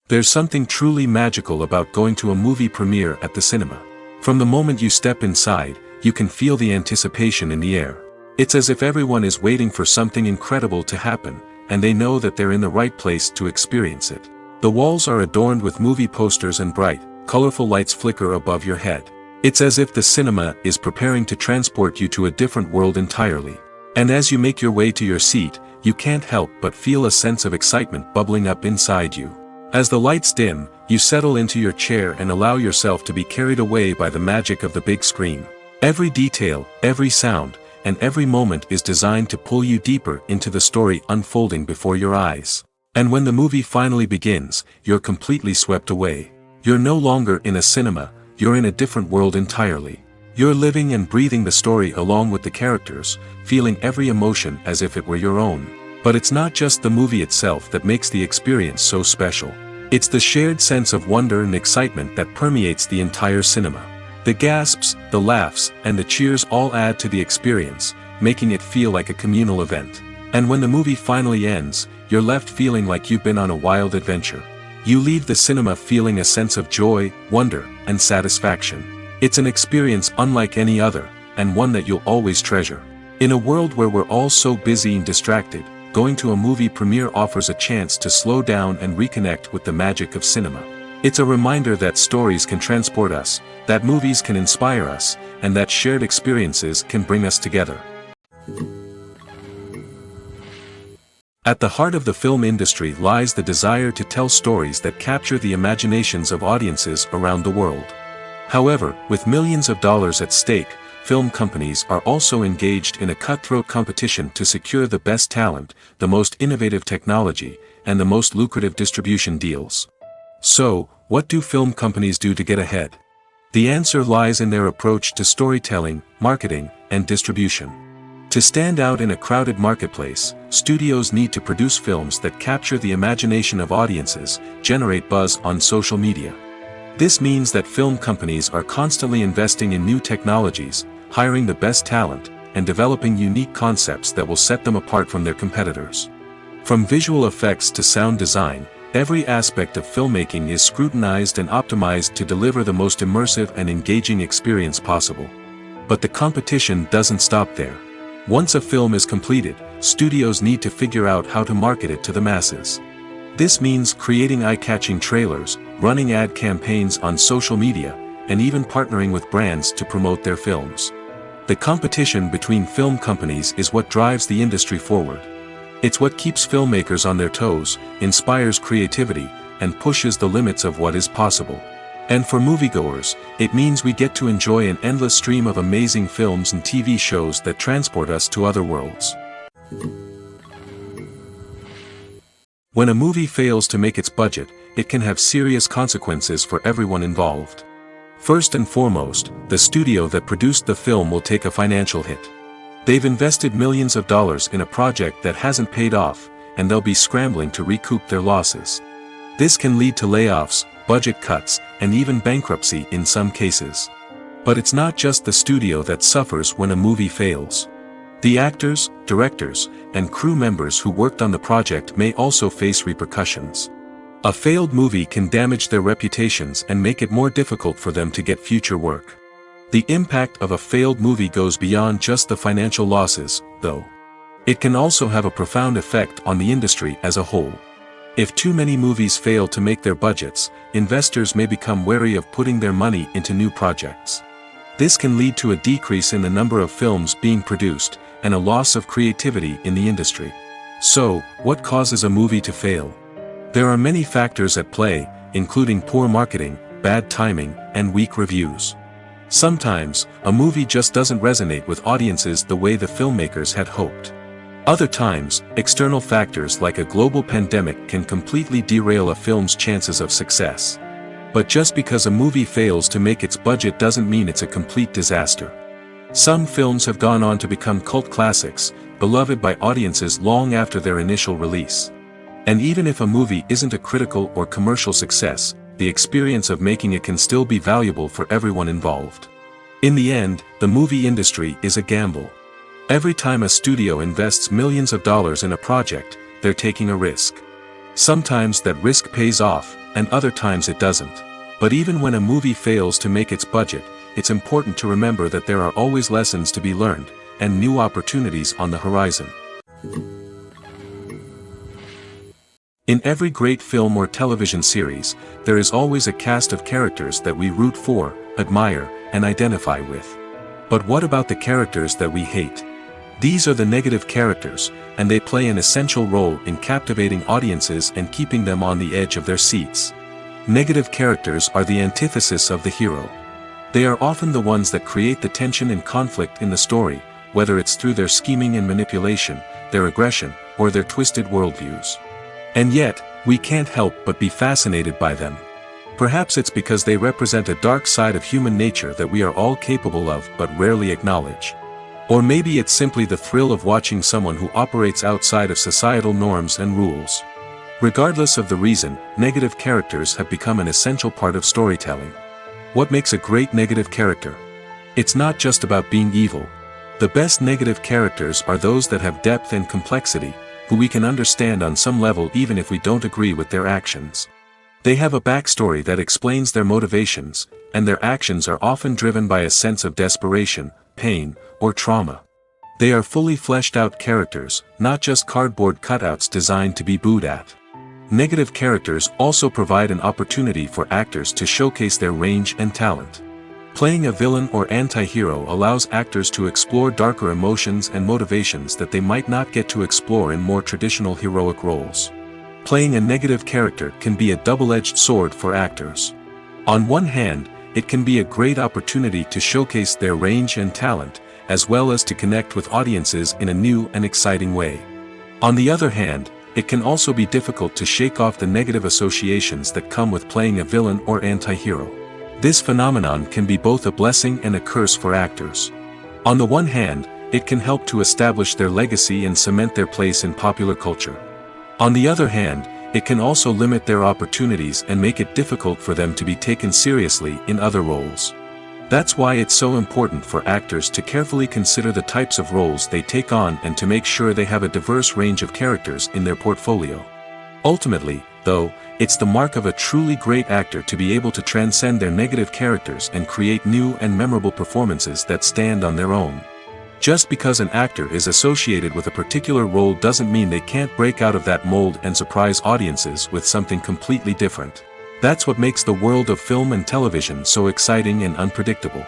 There's something truly magical about going to a movie premiere at the cinema. From the moment you step inside, you can feel the anticipation in the air. It's as if everyone is waiting for something incredible to happen, and they know that they're in the right place to experience it. The walls are adorned with movie posters and bright, colorful lights flicker above your head. It's as if the cinema is preparing to transport you to a different world entirely. And as you make your way to your seat, you can't help but feel a sense of excitement bubbling up inside you. As the lights dim, you settle into your chair and allow yourself to be carried away by the magic of the big screen. Every detail, every sound, and every moment is designed to pull you deeper into the story unfolding before your eyes. And when the movie finally begins, you're completely swept away. You're no longer in a cinema, you're in a different world entirely. You're living and breathing the story along with the characters, feeling every emotion as if it were your own. But it's not just the movie itself that makes the experience so special. It's the shared sense of wonder and excitement that permeates the entire cinema. The gasps, the laughs, and the cheers all add to the experience, making it feel like a communal event. And when the movie finally ends, you're left feeling like you've been on a wild adventure. You leave the cinema feeling a sense of joy, wonder, and satisfaction. It's an experience unlike any other, and one that you'll always treasure. In a world where we're all so busy and distracted, going to a movie premiere offers a chance to slow down and reconnect with the magic of cinema. It's a reminder that stories can transport us, that movies can inspire us, and that shared experiences can bring us together. At the heart of the film industry lies the desire to tell stories that capture the imaginations of audiences around the world. However, with millions of dollars at stake, film companies are also engaged in a cutthroat competition to secure the best talent, the most innovative technology, and the most lucrative distribution deals. So, what do film companies do to get ahead? The answer lies in their approach to storytelling, marketing, and distribution. To stand out in a crowded marketplace, studios need to produce films that capture the imagination of audiences, generate buzz on social media. This means that film companies are constantly investing in new technologies, hiring the best talent, and developing unique concepts that will set them apart from their competitors. From visual effects to sound design, every aspect of filmmaking is scrutinized and optimized to deliver the most immersive and engaging experience possible. But the competition doesn't stop there. Once a film is completed, studios need to figure out how to market it to the masses. This means creating eye-catching trailers, running ad campaigns on social media, and even partnering with brands to promote their films. The competition between film companies is what drives the industry forward. It's what keeps filmmakers on their toes, inspires creativity, and pushes the limits of what is possible. And for moviegoers, it means we get to enjoy an endless stream of amazing films and TV shows that transport us to other worlds. When a movie fails to make its budget, it can have serious consequences for everyone involved. First and foremost, the studio that produced the film will take a financial hit. They've invested millions of dollars in a project that hasn't paid off, and they'll be scrambling to recoup their losses. This can lead to layoffs, budget cuts, and even bankruptcy in some cases. But it's not just the studio that suffers when a movie fails. The actors, directors, and crew members who worked on the project may also face repercussions. A failed movie can damage their reputations and make it more difficult for them to get future work. The impact of a failed movie goes beyond just the financial losses, though. It can also have a profound effect on the industry as a whole. If too many movies fail to make their budgets, investors may become wary of putting their money into new projects. This can lead to a decrease in the number of films being produced, and a loss of creativity in the industry. So, what causes a movie to fail? There are many factors at play, including poor marketing, bad timing, and weak reviews. Sometimes, a movie just doesn't resonate with audiences the way the filmmakers had hoped. Other times, external factors like a global pandemic can completely derail a film's chances of success. But just because a movie fails to make its budget doesn't mean it's a complete disaster. Some films have gone on to become cult classics, beloved by audiences long after their initial release. And even if a movie isn't a critical or commercial success, the experience of making it can still be valuable for everyone involved. In the end, the movie industry is a gamble. Every time a studio invests millions of dollars in a project, they're taking a risk. Sometimes that risk pays off, and other times it doesn't. But even when a movie fails to make its budget, it's important to remember that there are always lessons to be learned, and new opportunities on the horizon. In every great film or television series, there is always a cast of characters that we root for, admire, and identify with. But what about the characters that we hate? These are the negative characters, and they play an essential role in captivating audiences and keeping them on the edge of their seats. Negative characters are the antithesis of the hero. They are often the ones that create the tension and conflict in the story, whether it's through their scheming and manipulation, their aggression, or their twisted worldviews. And yet, we can't help but be fascinated by them. Perhaps it's because they represent a dark side of human nature that we are all capable of but rarely acknowledge. Or maybe it's simply the thrill of watching someone who operates outside of societal norms and rules. Regardless of the reason, negative characters have become an essential part of storytelling. What makes a great negative character? It's not just about being evil. The best negative characters are those that have depth and complexity, who we can understand on some level even if we don't agree with their actions. They have a backstory that explains their motivations, and their actions are often driven by a sense of desperation, pain, or trauma. They are fully fleshed out characters, not just cardboard cutouts designed to be booed at. Negative characters also provide an opportunity for actors to showcase their range and talent. Playing a villain or anti-hero allows actors to explore darker emotions and motivations that they might not get to explore in more traditional heroic roles. Playing a negative character can be a double-edged sword for actors. On one hand, it can be a great opportunity to showcase their range and talent, as well as to connect with audiences in a new and exciting way. On the other hand, it can also be difficult to shake off the negative associations that come with playing a villain or anti-hero. This phenomenon can be both a blessing and a curse for actors. On the one hand, it can help to establish their legacy and cement their place in popular culture. On the other hand, it can also limit their opportunities and make it difficult for them to be taken seriously in other roles. That's why it's so important for actors to carefully consider the types of roles they take on and to make sure they have a diverse range of characters in their portfolio. Ultimately, though, it's the mark of a truly great actor to be able to transcend their negative characters and create new and memorable performances that stand on their own. Just because an actor is associated with a particular role doesn't mean they can't break out of that mold and surprise audiences with something completely different. That's what makes the world of film and television so exciting and unpredictable.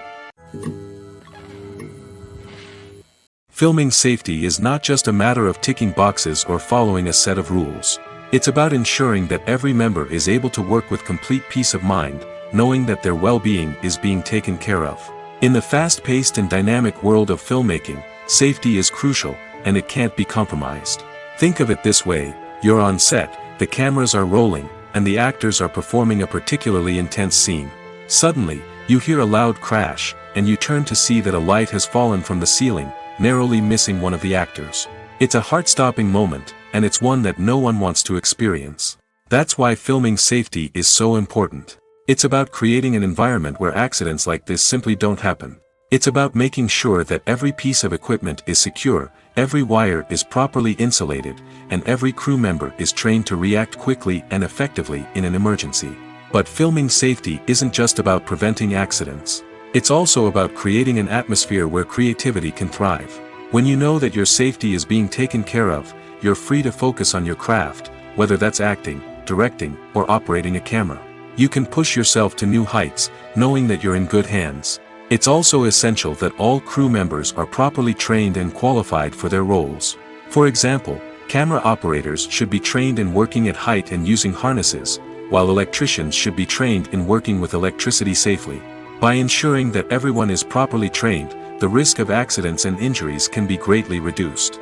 Filming safety is not just a matter of ticking boxes or following a set of rules. It's about ensuring that every member is able to work with complete peace of mind, knowing that their well-being is being taken care of. In the fast-paced and dynamic world of filmmaking, safety is crucial, and it can't be compromised. Think of it this way: you're on set, the cameras are rolling, and the actors are performing a particularly intense scene. Suddenly, you hear a loud crash, and you turn to see that a light has fallen from the ceiling, narrowly missing one of the actors. It's a heart-stopping moment, and it's one that no one wants to experience. That's why filming safety is so important. It's about creating an environment where accidents like this simply don't happen. It's about making sure that every piece of equipment is secure, every wire is properly insulated, and every crew member is trained to react quickly and effectively in an emergency. But filming safety isn't just about preventing accidents. It's also about creating an atmosphere where creativity can thrive. When you know that your safety is being taken care of, you're free to focus on your craft, whether that's acting, directing, or operating a camera. You can push yourself to new heights, knowing that you're in good hands. It's also essential that all crew members are properly trained and qualified for their roles. For example, camera operators should be trained in working at height and using harnesses, while electricians should be trained in working with electricity safely. By ensuring that everyone is properly trained, the risk of accidents and injuries can be greatly reduced.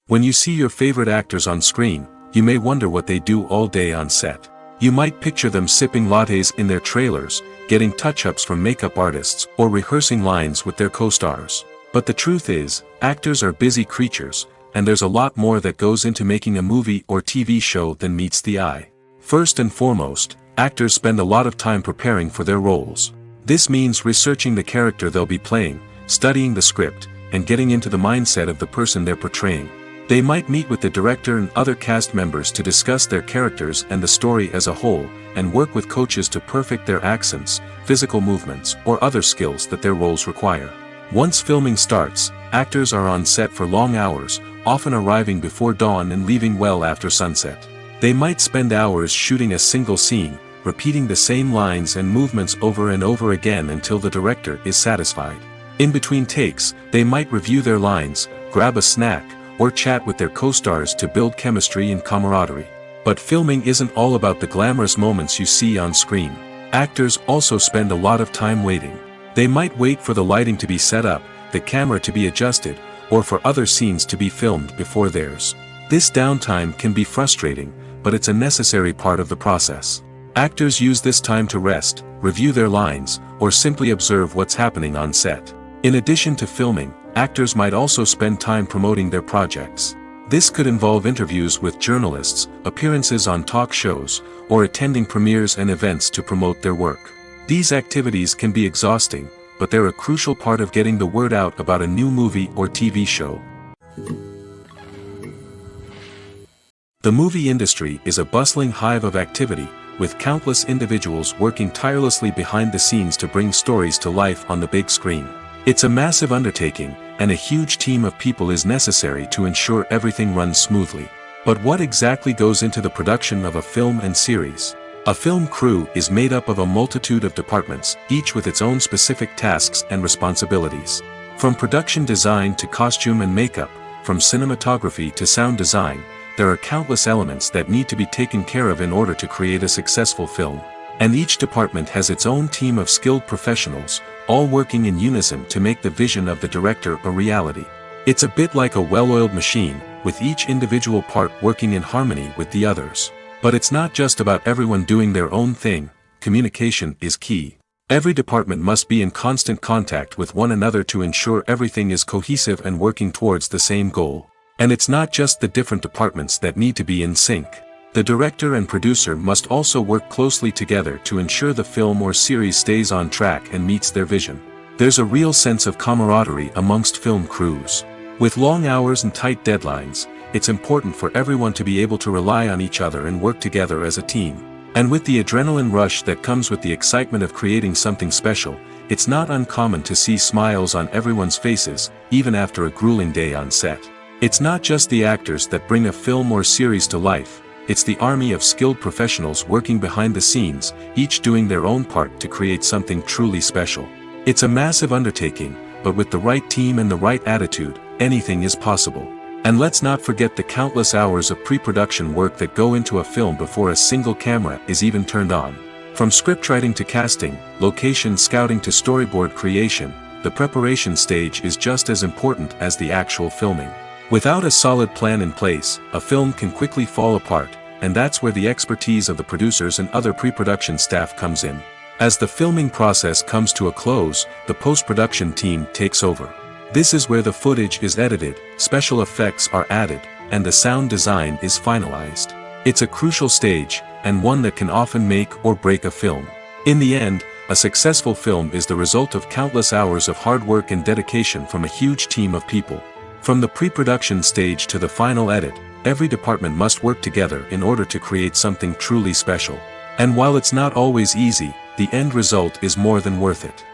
When you see your favorite actors on screen, you may wonder what they do all day on set. You might picture them sipping lattes in their trailers, getting touch-ups from makeup artists, or rehearsing lines with their co-stars. But the truth is, actors are busy creatures, and there's a lot more that goes into making a movie or TV show than meets the eye. First and foremost, actors spend a lot of time preparing for their roles. This means researching the character they'll be playing, studying the script, and getting into the mindset of the person they're portraying. They might meet with the director and other cast members to discuss their characters and the story as a whole, and work with coaches to perfect their accents, physical movements, or other skills that their roles require. Once filming starts, actors are on set for long hours, often arriving before dawn and leaving well after sunset. They might spend hours shooting a single scene, repeating the same lines and movements over and over again until the director is satisfied. In between takes, they might review their lines, grab a snack, or chat with their co-stars to build chemistry and camaraderie. But filming isn't all about the glamorous moments you see on screen. Actors also spend a lot of time waiting. They might wait for the lighting to be set up, the camera to be adjusted, or for other scenes to be filmed before theirs. This downtime can be frustrating, but it's a necessary part of the process. Actors use this time to rest, review their lines, or simply observe what's happening on set. In addition to filming, actors might also spend time promoting their projects. This could involve interviews with journalists, appearances on talk shows, or attending premieres and events to promote their work. These activities can be exhausting, but they're a crucial part of getting the word out about a new movie or TV show. The movie industry is a bustling hive of activity, with countless individuals working tirelessly behind the scenes to bring stories to life on the big screen. It's a massive undertaking, and a huge team of people is necessary to ensure everything runs smoothly. But what exactly goes into the production of a film and series? A film crew is made up of a multitude of departments, each with its own specific tasks and responsibilities. From production design to costume and makeup, from cinematography to sound design, there are countless elements that need to be taken care of in order to create a successful film. And each department has its own team of skilled professionals, all working in unison to make the vision of the director a reality. It's a bit like a well-oiled machine, with each individual part working in harmony with the others. But it's not just about everyone doing their own thing. Communication is key. Every department must be in constant contact with one another to ensure everything is cohesive and working towards the same goal. And it's not just the different departments that need to be in sync. The director and producer must also work closely together to ensure the film or series stays on track and meets their vision. There's a real sense of camaraderie amongst film crews. With long hours and tight deadlines, it's important for everyone to be able to rely on each other and work together as a team. And with the adrenaline rush that comes with the excitement of creating something special, it's not uncommon to see smiles on everyone's faces, even after a grueling day on set. It's not just the actors that bring a film or series to life, it's the army of skilled professionals working behind the scenes, each doing their own part to create something truly special. It's a massive undertaking, but with the right team and the right attitude, anything is possible. And let's not forget the countless hours of pre-production work that go into a film before a single camera is even turned on. From scriptwriting to casting, location scouting to storyboard creation, the preparation stage is just as important as the actual filming. Without a solid plan in place, a film can quickly fall apart, and that's where the expertise of the producers and other pre-production staff comes in. As the filming process comes to a close, the post-production team takes over. This is where the footage is edited, special effects are added, and the sound design is finalized. It's a crucial stage, and one that can often make or break a film. In the end, a successful film is the result of countless hours of hard work and dedication from a huge team of people. From the pre-production stage to the final edit, every department must work together in order to create something truly special. And while it's not always easy, the end result is more than worth it.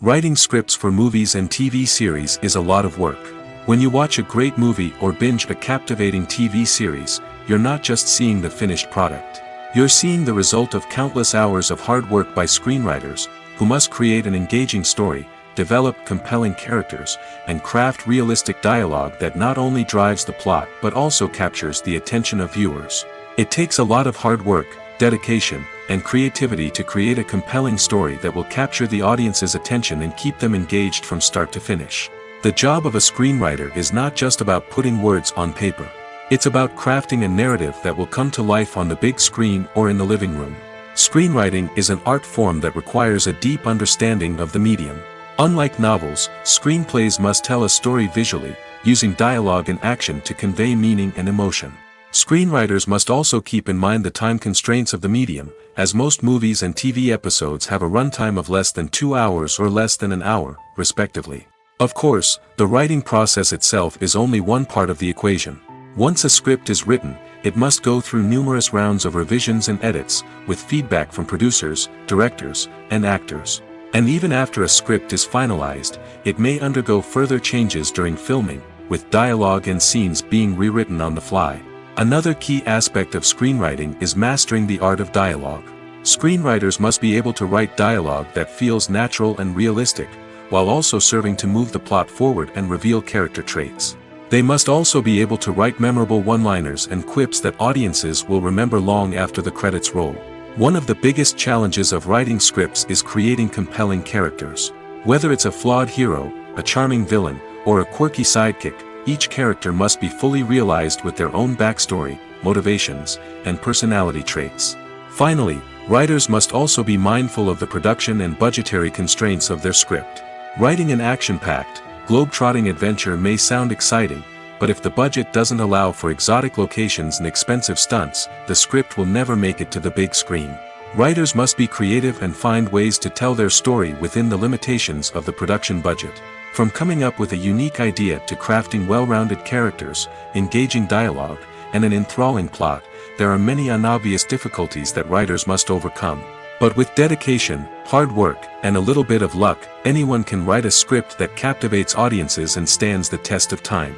Writing scripts for movies and TV series is a lot of work. When you watch a great movie or binge a captivating TV series, you're not just seeing the finished product. You're seeing the result of countless hours of hard work by screenwriters, who must create an engaging story, develop compelling characters, and craft realistic dialogue that not only drives the plot but also captures the attention of viewers. It takes a lot of hard work, dedication, and creativity to create a compelling story that will capture the audience's attention and keep them engaged from start to finish. The job of a screenwriter is not just about putting words on paper. It's about crafting a narrative that will come to life on the big screen or in the living room. Screenwriting is an art form that requires a deep understanding of the medium. Unlike novels, screenplays must tell a story visually, using dialogue and action to convey meaning and emotion. Screenwriters must also keep in mind the time constraints of the medium, as most movies and TV episodes have a runtime of less than 2 hours or less than an hour, respectively. Of course, the writing process itself is only one part of the equation. Once a script is written, it must go through numerous rounds of revisions and edits, with feedback from producers, directors, and actors. And even after a script is finalized, it may undergo further changes during filming, with dialogue and scenes being rewritten on the fly. Another key aspect of screenwriting is mastering the art of dialogue. Screenwriters must be able to write dialogue that feels natural and realistic, while also serving to move the plot forward and reveal character traits. They must also be able to write memorable one-liners and quips that audiences will remember long after the credits roll. One of the biggest challenges of writing scripts is creating compelling characters. Whether it's a flawed hero, a charming villain, or a quirky sidekick, each character must be fully realized with their own backstory, motivations, and personality traits. Finally, writers must also be mindful of the production and budgetary constraints of their script. Writing an action-packed, globe-trotting adventure may sound exciting, but if the budget doesn't allow for exotic locations and expensive stunts, the script will never make it to the big screen. Writers must be creative and find ways to tell their story within the limitations of the production budget. From coming up with a unique idea to crafting well-rounded characters, engaging dialogue, and an enthralling plot, there are many unobvious difficulties that writers must overcome. But with dedication, hard work, and a little bit of luck, anyone can write a script that captivates audiences and stands the test of time.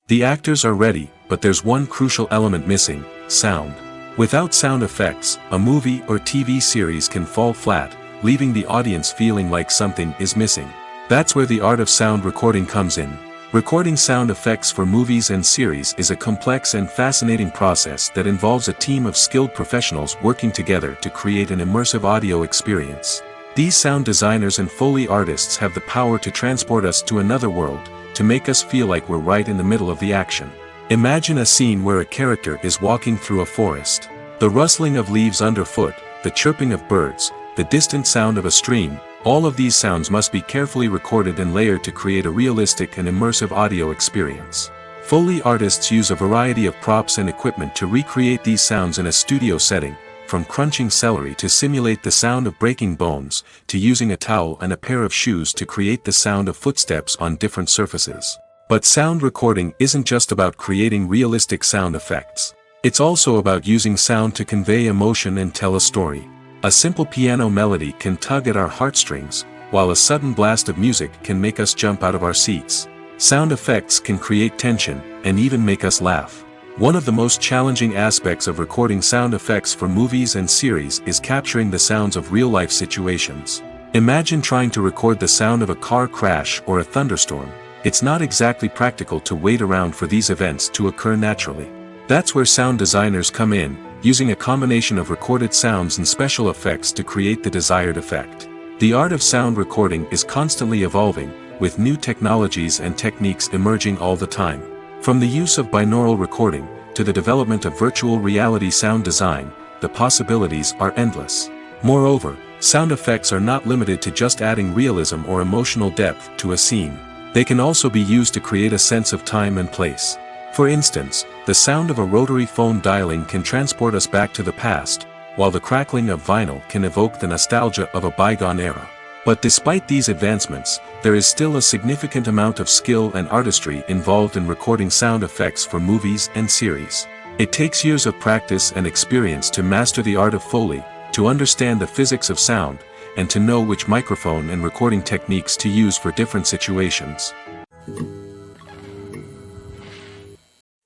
The actors are ready, but there's one crucial element missing: sound. Without sound effects, a movie or TV series can fall flat, leaving the audience feeling like something is missing. That's where the art of sound recording comes in. Recording sound effects for movies and series is a complex and fascinating process that involves a team of skilled professionals working together to create an immersive audio experience. These sound designers and Foley artists have the power to transport us to another world, to make us feel like we're right in the middle of the action. Imagine a scene where a character is walking through a forest. The rustling of leaves underfoot, the chirping of birds, the distant sound of a stream, all of these sounds must be carefully recorded and layered to create a realistic and immersive audio experience. Foley artists use a variety of props and equipment to recreate these sounds in a studio setting, from crunching celery to simulate the sound of breaking bones, to using a towel and a pair of shoes to create the sound of footsteps on different surfaces. But sound recording isn't just about creating realistic sound effects. It's also about using sound to convey emotion and tell a story. A simple piano melody can tug at our heartstrings, while a sudden blast of music can make us jump out of our seats. Sound effects can create tension, and even make us laugh. One of the most challenging aspects of recording sound effects for movies and series is capturing the sounds of real-life situations. Imagine trying to record the sound of a car crash or a thunderstorm. It's not exactly practical to wait around for these events to occur naturally. That's where sound designers come in, using a combination of recorded sounds and special effects to create the desired effect. The art of sound recording is constantly evolving, with new technologies and techniques emerging all the time. From the use of binaural recording, to the development of virtual reality sound design, the possibilities are endless. Moreover, sound effects are not limited to just adding realism or emotional depth to a scene. They can also be used to create a sense of time and place. For instance, the sound of a rotary phone dialing can transport us back to the past, while the crackling of vinyl can evoke the nostalgia of a bygone era. But despite these advancements, there is still a significant amount of skill and artistry involved in recording sound effects for movies and series. It takes years of practice and experience to master the art of Foley, to understand the physics of sound, and to know which microphone and recording techniques to use for different situations.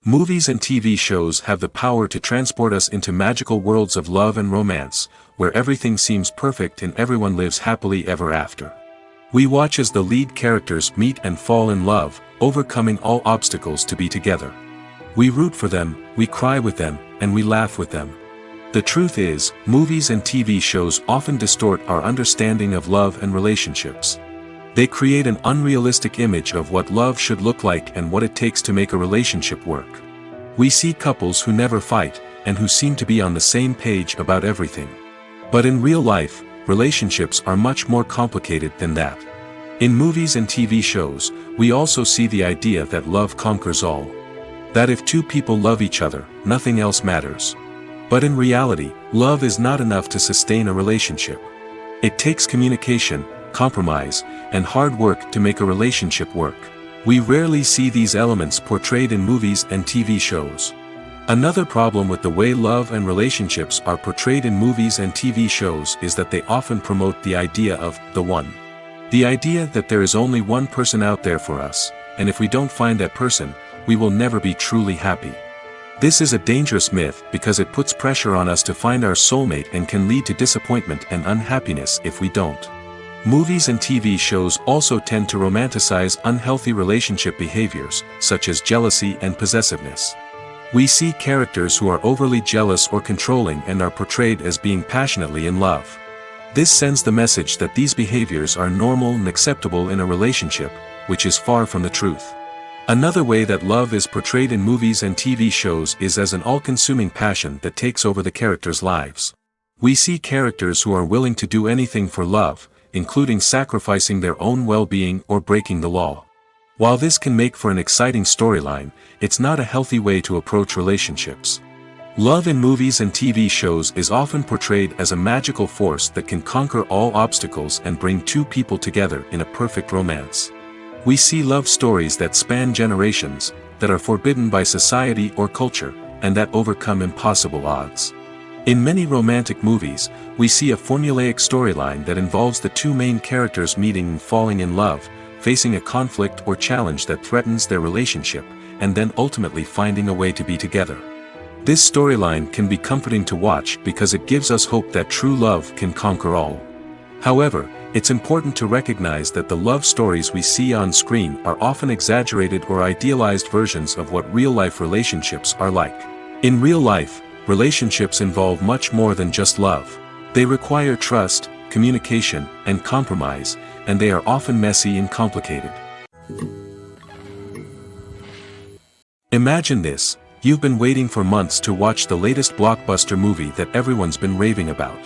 Movies and TV shows have the power to transport us into magical worlds of love and romance, where everything seems perfect and everyone lives happily ever after. We watch as the lead characters meet and fall in love, overcoming all obstacles to be together. We root for them, we cry with them, and we laugh with them. The truth is, movies and TV shows often distort our understanding of love and relationships. They create an unrealistic image of what love should look like and what it takes to make a relationship work. We see couples who never fight, and who seem to be on the same page about everything. But in real life, relationships are much more complicated than that. In movies and TV shows, we also see the idea that love conquers all. That if two people love each other, nothing else matters. But in reality, love is not enough to sustain a relationship. It takes communication, compromise, and hard work to make a relationship work. We rarely see these elements portrayed in movies and TV shows. Another problem with the way love and relationships are portrayed in movies and TV shows is that they often promote the idea of the one. The idea that there is only one person out there for us, and if we don't find that person, we will never be truly happy. This is a dangerous myth because it puts pressure on us to find our soulmate and can lead to disappointment and unhappiness if we don't. Movies and TV shows also tend to romanticize unhealthy relationship behaviors, such as jealousy and possessiveness. We see characters who are overly jealous or controlling and are portrayed as being passionately in love. This sends the message that these behaviors are normal and acceptable in a relationship, which is far from the truth. Another way that love is portrayed in movies and TV shows is as an all-consuming passion that takes over the characters' lives. We see characters who are willing to do anything for love, including sacrificing their own well-being or breaking the law. While this can make for an exciting storyline, it's not a healthy way to approach relationships. Love in movies and TV shows is often portrayed as a magical force that can conquer all obstacles and bring two people together in a perfect romance. We see love stories that span generations, that are forbidden by society or culture, and that overcome impossible odds. In many romantic movies, we see a formulaic storyline that involves the two main characters meeting and falling in love, facing a conflict or challenge that threatens their relationship, and then ultimately finding a way to be together. This storyline can be comforting to watch because it gives us hope that true love can conquer all. However, it's important to recognize that the love stories we see on screen are often exaggerated or idealized versions of what real-life relationships are like. In real life, relationships involve much more than just love. They require trust, communication, and compromise, and they are often messy and complicated. Imagine this: you've been waiting for months to watch the latest blockbuster movie that everyone's been raving about.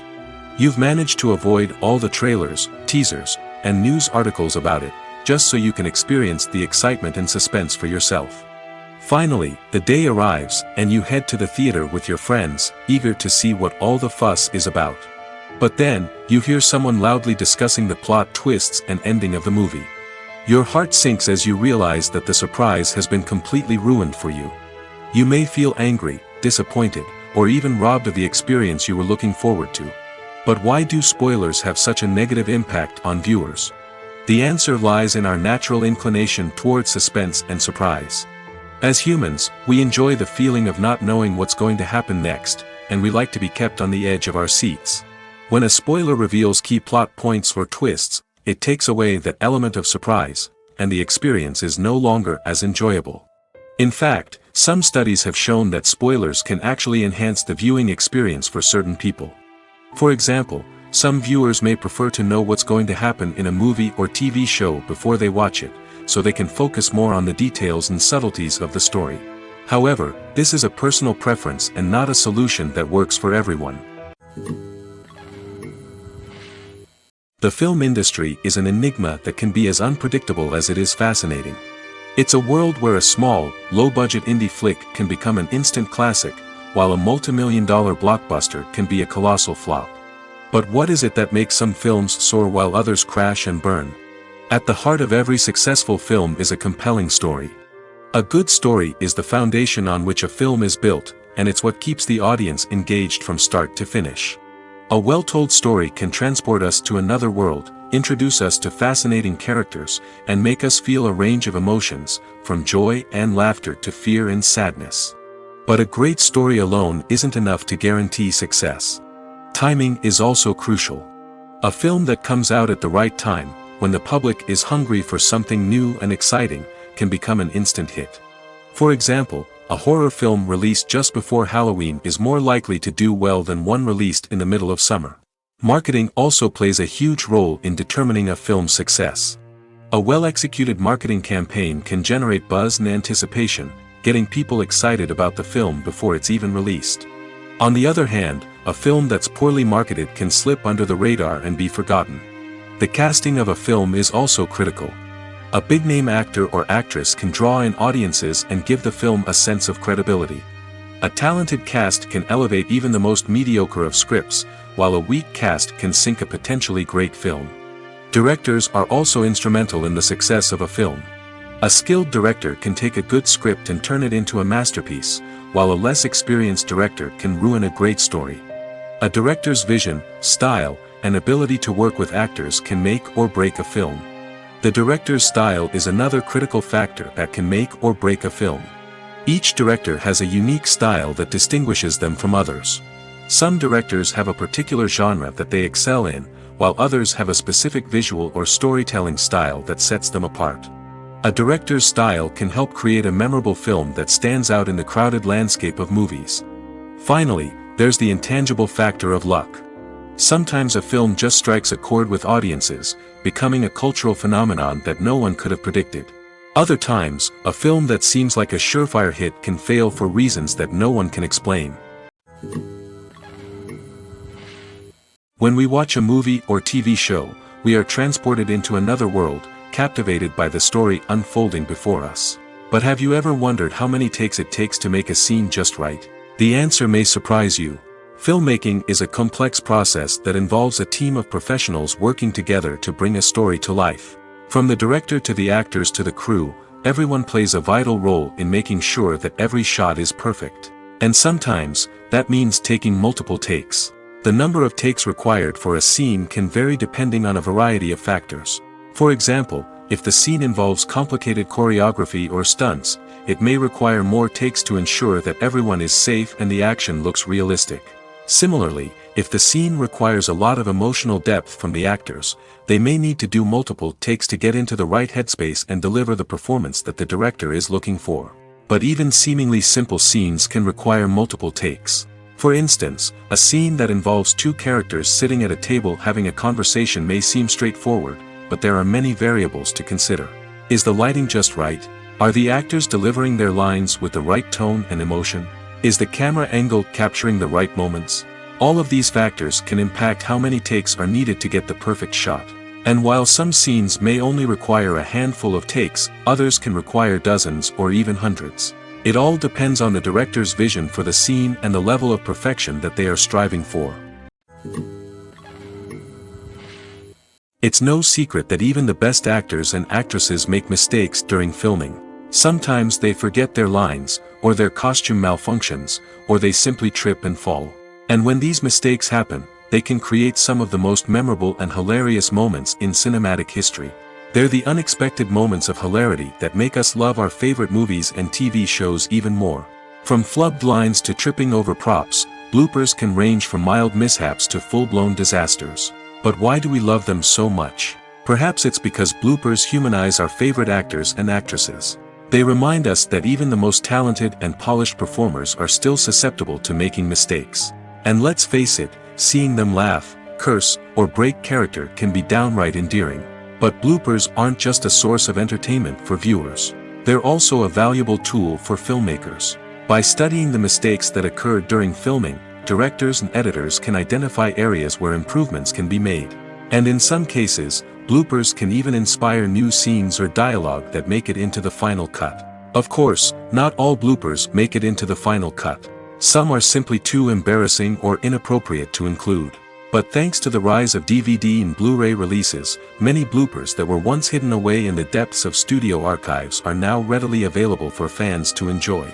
You've managed to avoid all the trailers, teasers, and news articles about it, just so you can experience the excitement and suspense for yourself. Finally, the day arrives, and you head to the theater with your friends, eager to see what all the fuss is about. But then, you hear someone loudly discussing the plot twists and ending of the movie. Your heart sinks as you realize that the surprise has been completely ruined for you. You may feel angry, disappointed, or even robbed of the experience you were looking forward to. But why do spoilers have such a negative impact on viewers? The answer lies in our natural inclination toward suspense and surprise. As humans, we enjoy the feeling of not knowing what's going to happen next, and we like to be kept on the edge of our seats. When a spoiler reveals key plot points or twists, it takes away that element of surprise, and the experience is no longer as enjoyable. In fact, some studies have shown that spoilers can actually enhance the viewing experience for certain people. For example, some viewers may prefer to know what's going to happen in a movie or TV show before they watch it, so they can focus more on the details and subtleties of the story. However, this is a personal preference and not a solution that works for everyone. The film industry is an enigma that can be as unpredictable as it is fascinating. It's a world where a small, low-budget indie flick can become an instant classic, while a multi-million-dollar blockbuster can be a colossal flop. But what is it that makes some films soar while others crash and burn? At the heart of every successful film is a compelling story. A good story is the foundation on which a film is built, and it's what keeps the audience engaged from start to finish. A well-told story can transport us to another world, introduce us to fascinating characters, and make us feel a range of emotions, from joy and laughter to fear and sadness. But a great story alone isn't enough to guarantee success. Timing is also crucial. A film that comes out at the right time, when the public is hungry for something new and exciting, can become an instant hit. For example, a horror film released just before Halloween is more likely to do well than one released in the middle of summer. Marketing also plays a huge role in determining a film's success. A well-executed marketing campaign can generate buzz and anticipation, getting people excited about the film before it's even released. On the other hand, a film that's poorly marketed can slip under the radar and be forgotten. The casting of a film is also critical. A big-name actor or actress can draw in audiences and give the film a sense of credibility. A talented cast can elevate even the most mediocre of scripts, while a weak cast can sink a potentially great film. Directors are also instrumental in the success of a film. A skilled director can take a good script and turn it into a masterpiece, while a less experienced director can ruin a great story. A director's vision, style, and ability to work with actors can make or break a film. The director's style is another critical factor that can make or break a film. Each director has a unique style that distinguishes them from others. Some directors have a particular genre that they excel in, while others have a specific visual or storytelling style that sets them apart. A director's style can help create a memorable film that stands out in the crowded landscape of movies. Finally, there's the intangible factor of luck. Sometimes a film just strikes a chord with audiences, becoming a cultural phenomenon that no one could have predicted. Other times, a film that seems like a surefire hit can fail for reasons that no one can explain. When we watch a movie or TV show, we are transported into another world, captivated by the story unfolding before us. But have you ever wondered how many takes it takes to make a scene just right? The answer may surprise you. Filmmaking is a complex process that involves a team of professionals working together to bring a story to life. From the director to the actors to the crew, everyone plays a vital role in making sure that every shot is perfect. And sometimes, that means taking multiple takes. The number of takes required for a scene can vary depending on a variety of factors. For example, if the scene involves complicated choreography or stunts, it may require more takes to ensure that everyone is safe and the action looks realistic. Similarly, if the scene requires a lot of emotional depth from the actors, they may need to do multiple takes to get into the right headspace and deliver the performance that the director is looking for. But even seemingly simple scenes can require multiple takes. For instance, a scene that involves two characters sitting at a table having a conversation may seem straightforward, but there are many variables to consider. Is the lighting just right? Are the actors delivering their lines with the right tone and emotion? Is the camera angle capturing the right moments? All of these factors can impact how many takes are needed to get the perfect shot. And while some scenes may only require a handful of takes, others can require dozens or even hundreds. It all depends on the director's vision for the scene and the level of perfection that they are striving for. It's no secret that even the best actors and actresses make mistakes during filming. Sometimes they forget their lines, or their costume malfunctions, or they simply trip and fall. And when these mistakes happen, they can create some of the most memorable and hilarious moments in cinematic history. They're the unexpected moments of hilarity that make us love our favorite movies and TV shows even more. From flubbed lines to tripping over props, bloopers can range from mild mishaps to full-blown disasters. But why do we love them so much? Perhaps it's because bloopers humanize our favorite actors and actresses. They remind us that even the most talented and polished performers are still susceptible to making mistakes. And let's face it, seeing them laugh, curse, or break character can be downright endearing. But bloopers aren't just a source of entertainment for viewers. They're also a valuable tool for filmmakers. By studying the mistakes that occurred during filming, directors and editors can identify areas where improvements can be made. And in some cases, bloopers can even inspire new scenes or dialogue that make it into the final cut. Of course, not all bloopers make it into the final cut. Some are simply too embarrassing or inappropriate to include. But thanks to the rise of DVD and Blu-ray releases, many bloopers that were once hidden away in the depths of studio archives are now readily available for fans to enjoy.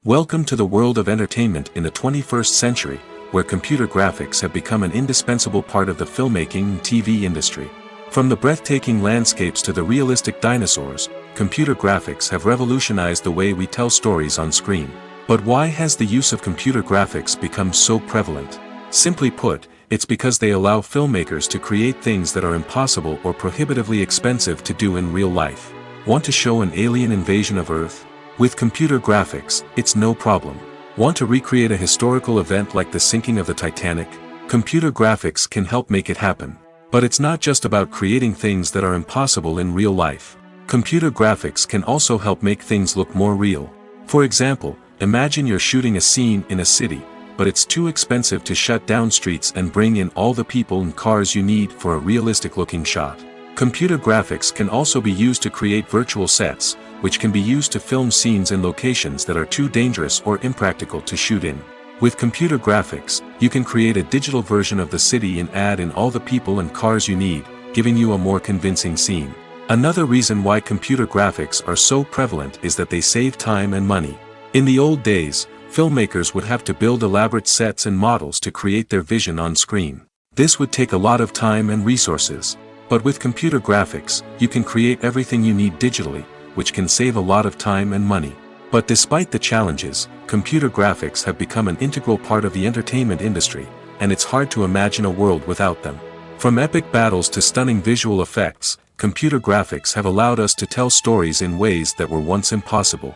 Welcome to the world of entertainment in the 21st century, where computer graphics have become an indispensable part of the filmmaking and TV industry. From the breathtaking landscapes to the realistic dinosaurs, computer graphics have revolutionized the way we tell stories on screen. But why has the use of computer graphics become so prevalent? Simply put, it's because they allow filmmakers to create things that are impossible or prohibitively expensive to do in real life. Want to show an alien invasion of Earth? With computer graphics, it's no problem. Want to recreate a historical event like the sinking of the Titanic? Computer graphics can help make it happen. But it's not just about creating things that are impossible in real life. Computer graphics can also help make things look more real. For example, imagine you're shooting a scene in a city, but it's too expensive to shut down streets and bring in all the people and cars you need for a realistic-looking shot. Computer graphics can also be used to create virtual sets, which can be used to film scenes in locations that are too dangerous or impractical to shoot in. With computer graphics, you can create a digital version of the city and add in all the people and cars you need, giving you a more convincing scene. Another reason why computer graphics are so prevalent is that they save time and money. In the old days, filmmakers would have to build elaborate sets and models to create their vision on screen. This would take a lot of time and resources. But with computer graphics, you can create everything you need digitally, which can save a lot of time and money. But despite the challenges, computer graphics have become an integral part of the entertainment industry, and it's hard to imagine a world without them. From epic battles to stunning visual effects, computer graphics have allowed us to tell stories in ways that were once impossible.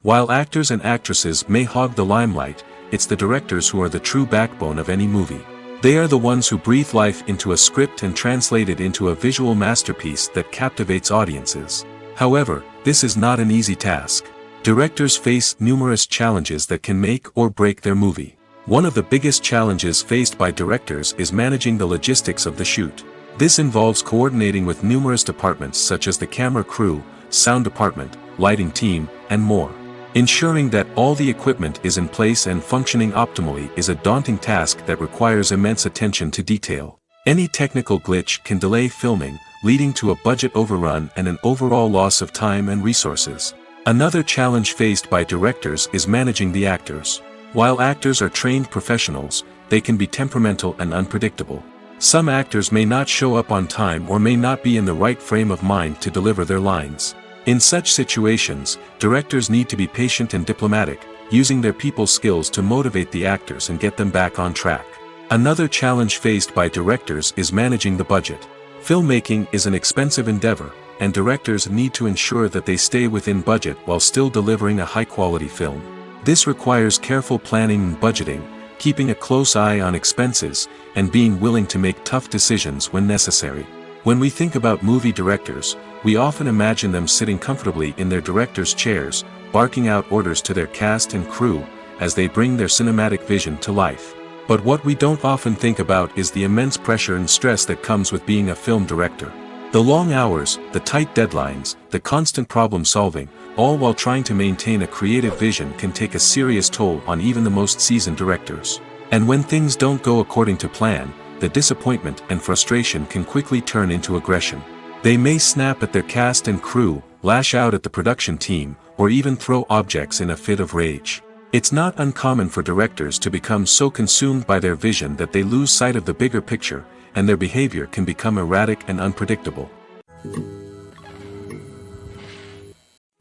While actors and actresses may hog the limelight, it's the directors who are the true backbone of any movie. They are the ones who breathe life into a script and translate it into a visual masterpiece that captivates audiences. However, this is not an easy task. Directors face numerous challenges that can make or break their movie. One of the biggest challenges faced by directors is managing the logistics of the shoot. This involves coordinating with numerous departments such as the camera crew, sound department, lighting team, and more. Ensuring that all the equipment is in place and functioning optimally is a daunting task that requires immense attention to detail. Any technical glitch can delay filming, leading to a budget overrun and an overall loss of time and resources. Another challenge faced by directors is managing the actors. While actors are trained professionals, they can be temperamental and unpredictable. Some actors may not show up on time or may not be in the right frame of mind to deliver their lines. In such situations, directors need to be patient and diplomatic, using their people skills to motivate the actors and get them back on track. Another challenge faced by directors is managing the budget. Filmmaking is an expensive endeavor, and directors need to ensure that they stay within budget while still delivering a high-quality film. This requires careful planning and budgeting, keeping a close eye on expenses, and being willing to make tough decisions when necessary. When we think about movie directors, we often imagine them sitting comfortably in their director's chairs, barking out orders to their cast and crew, as they bring their cinematic vision to life. But what we don't often think about is the immense pressure and stress that comes with being a film director. The long hours, the tight deadlines, the constant problem solving, all while trying to maintain a creative vision can take a serious toll on even the most seasoned directors. And when things don't go according to plan, the disappointment and frustration can quickly turn into aggression. They may snap at their cast and crew, lash out at the production team, or even throw objects in a fit of rage. It's not uncommon for directors to become so consumed by their vision that they lose sight of the bigger picture, and their behavior can become erratic and unpredictable.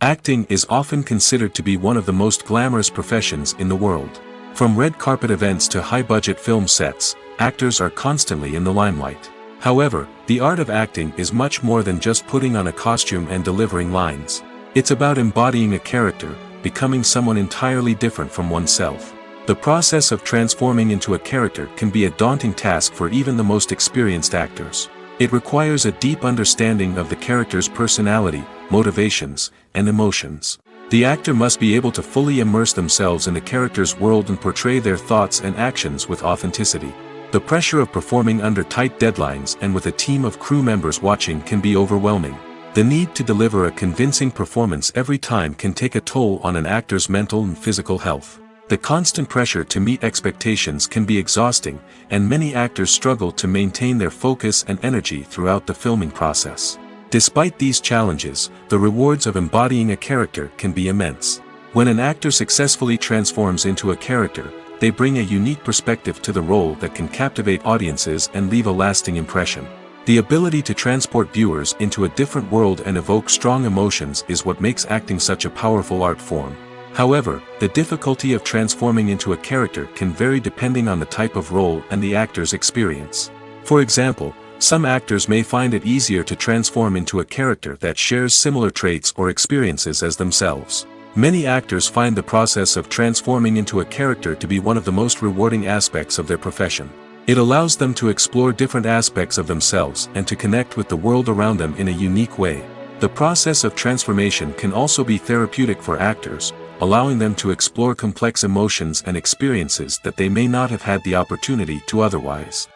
Acting is often considered to be one of the most glamorous professions in the world. From red carpet events to high-budget film sets, actors are constantly in the limelight. However, the art of acting is much more than just putting on a costume and delivering lines. It's about embodying a character, becoming someone entirely different from oneself. The process of transforming into a character can be a daunting task for even the most experienced actors. It requires a deep understanding of the character's personality, motivations, and emotions. The actor must be able to fully immerse themselves in the character's world and portray their thoughts and actions with authenticity. The pressure of performing under tight deadlines and with a team of crew members watching can be overwhelming. The need to deliver a convincing performance every time can take a toll on an actor's mental and physical health. The constant pressure to meet expectations can be exhausting, and many actors struggle to maintain their focus and energy throughout the filming process. Despite these challenges, the rewards of embodying a character can be immense. When an actor successfully transforms into a character, they bring a unique perspective to the role that can captivate audiences and leave a lasting impression. The ability to transport viewers into a different world and evoke strong emotions is what makes acting such a powerful art form. However, the difficulty of transforming into a character can vary depending on the type of role and the actor's experience. For example, some actors may find it easier to transform into a character that shares similar traits or experiences as themselves. Many actors find the process of transforming into a character to be one of the most rewarding aspects of their profession. It allows them to explore different aspects of themselves and to connect with the world around them in a unique way. The process of transformation can also be therapeutic for actors, allowing them to explore complex emotions and experiences that they may not have had the opportunity to otherwise.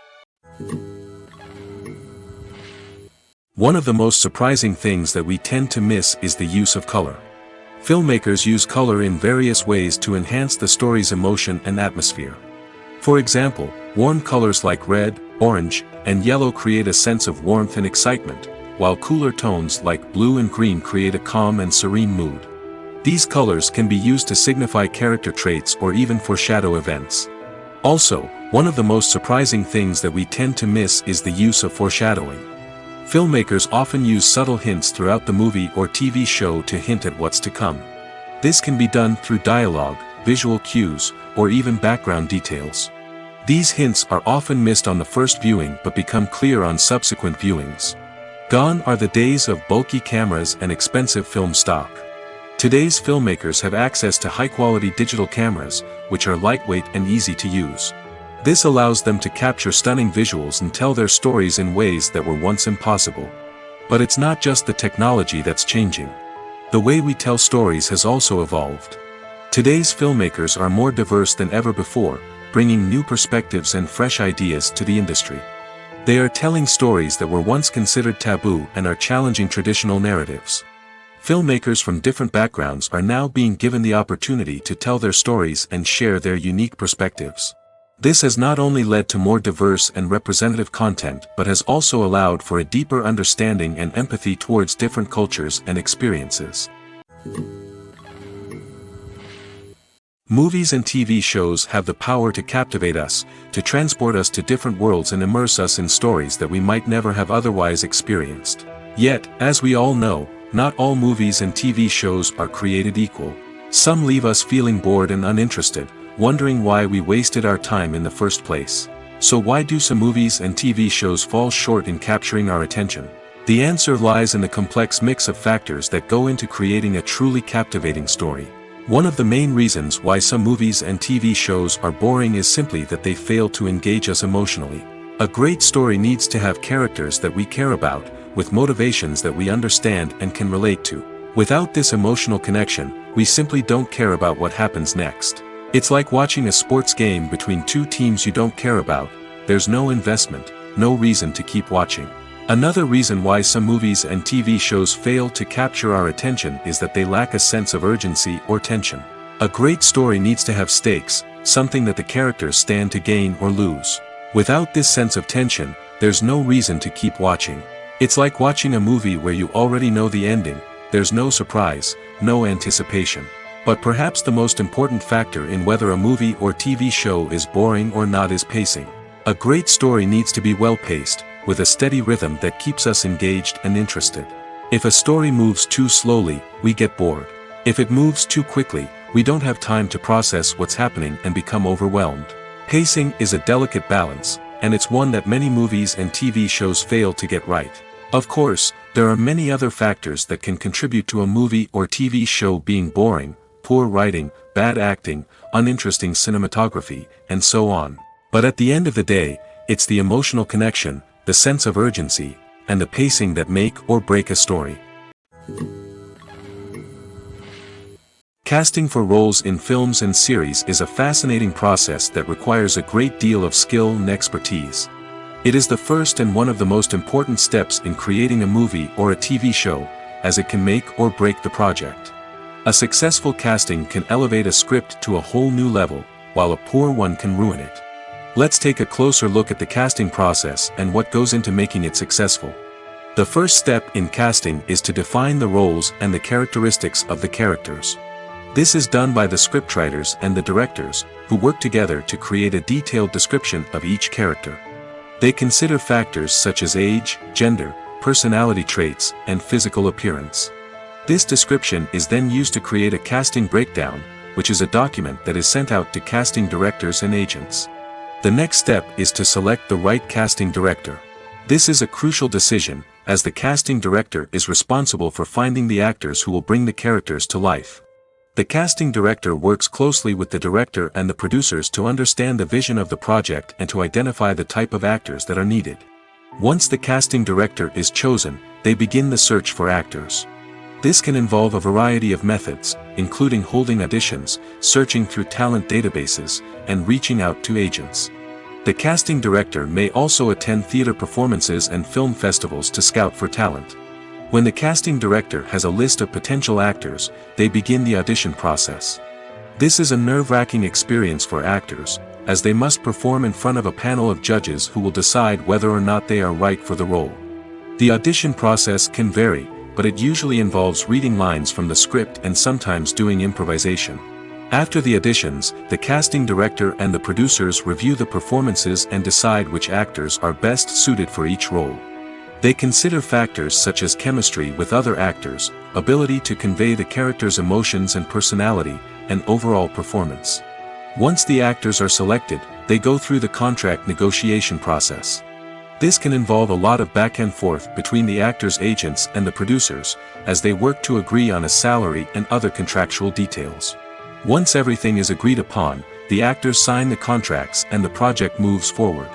One of the most surprising things that we tend to miss is the use of color. Filmmakers use color in various ways to enhance the story's emotion and atmosphere. For example, warm colors like red, orange, and yellow create a sense of warmth and excitement, while cooler tones like blue and green create a calm and serene mood. These colors can be used to signify character traits or even foreshadow events. Also, one of the most surprising things that we tend to miss is the use of foreshadowing. Filmmakers often use subtle hints throughout the movie or TV show to hint at what's to come. This can be done through dialogue, visual cues, or even background details. These hints are often missed on the first viewing but become clear on subsequent viewings. Gone are the days of bulky cameras and expensive film stock. Today's filmmakers have access to high-quality digital cameras, which are lightweight and easy to use. This allows them to capture stunning visuals and tell their stories in ways that were once impossible. But it's not just the technology that's changing. The way we tell stories has also evolved. Today's filmmakers are more diverse than ever before, bringing new perspectives and fresh ideas to the industry. They are telling stories that were once considered taboo and are challenging traditional narratives. Filmmakers from different backgrounds are now being given the opportunity to tell their stories and share their unique perspectives. This has not only led to more diverse and representative content but has also allowed for a deeper understanding and empathy towards different cultures and experiences. Movies and TV shows have the power to captivate us, to transport us to different worlds and immerse us in stories that we might never have otherwise experienced. Yet, as we all know, not all movies and TV shows are created equal. Some leave us feeling bored and uninterested, wondering why we wasted our time in the first place. So why do some movies and TV shows fall short in capturing our attention? The answer lies in the complex mix of factors that go into creating a truly captivating story. One of the main reasons why some movies and TV shows are boring is simply that they fail to engage us emotionally. A great story needs to have characters that we care about, with motivations that we understand and can relate to. Without this emotional connection, we simply don't care about what happens next. It's like watching a sports game between two teams you don't care about. There's no investment, no reason to keep watching. Another reason why some movies and TV shows fail to capture our attention is that they lack a sense of urgency or tension. A great story needs to have stakes, something that the characters stand to gain or lose. Without this sense of tension, there's no reason to keep watching. It's like watching a movie where you already know the ending, there's no surprise, no anticipation. But perhaps the most important factor in whether a movie or TV show is boring or not is pacing. A great story needs to be well paced, with a steady rhythm that keeps us engaged and interested. If a story moves too slowly, we get bored. If it moves too quickly, we don't have time to process what's happening and become overwhelmed. Pacing is a delicate balance, and it's one that many movies and TV shows fail to get right. Of course, there are many other factors that can contribute to a movie or TV show being boring: poor writing, bad acting, uninteresting cinematography, and so on. But at the end of the day, it's the emotional connection, the sense of urgency, and the pacing that make or break a story. Casting for roles in films and series is a fascinating process that requires a great deal of skill and expertise. It is the first and one of the most important steps in creating a movie or a TV show, as it can make or break the project. A successful casting can elevate a script to a whole new level, while a poor one can ruin it. Let's take a closer look at the casting process and what goes into making it successful. The first step in casting is to define the roles and the characteristics of the characters. This is done by the scriptwriters and the directors, who work together to create a detailed description of each character. They consider factors such as age, gender, personality traits, and physical appearance. This description is then used to create a casting breakdown, which is a document that is sent out to casting directors and agents. The next step is to select the right casting director. This is a crucial decision, as the casting director is responsible for finding the actors who will bring the characters to life. The casting director works closely with the director and the producers to understand the vision of the project and to identify the type of actors that are needed. Once the casting director is chosen, they begin the search for actors. This can involve a variety of methods, including holding auditions, searching through talent databases, and reaching out to agents. The casting director may also attend theater performances and film festivals to scout for talent. When the casting director has a list of potential actors, they begin the audition process. This is a nerve-wracking experience for actors, as they must perform in front of a panel of judges who will decide whether or not they are right for the role. The audition process can vary, but it usually involves reading lines from the script and sometimes doing improvisation. After the auditions, the casting director and the producers review the performances and decide which actors are best suited for each role. They consider factors such as chemistry with other actors, ability to convey the character's emotions and personality, and overall performance. Once the actors are selected, they go through the contract negotiation process. This can involve a lot of back and forth between the actors' agents and the producers, as they work to agree on a salary and other contractual details. Once everything is agreed upon, the actors sign the contracts and the project moves forward.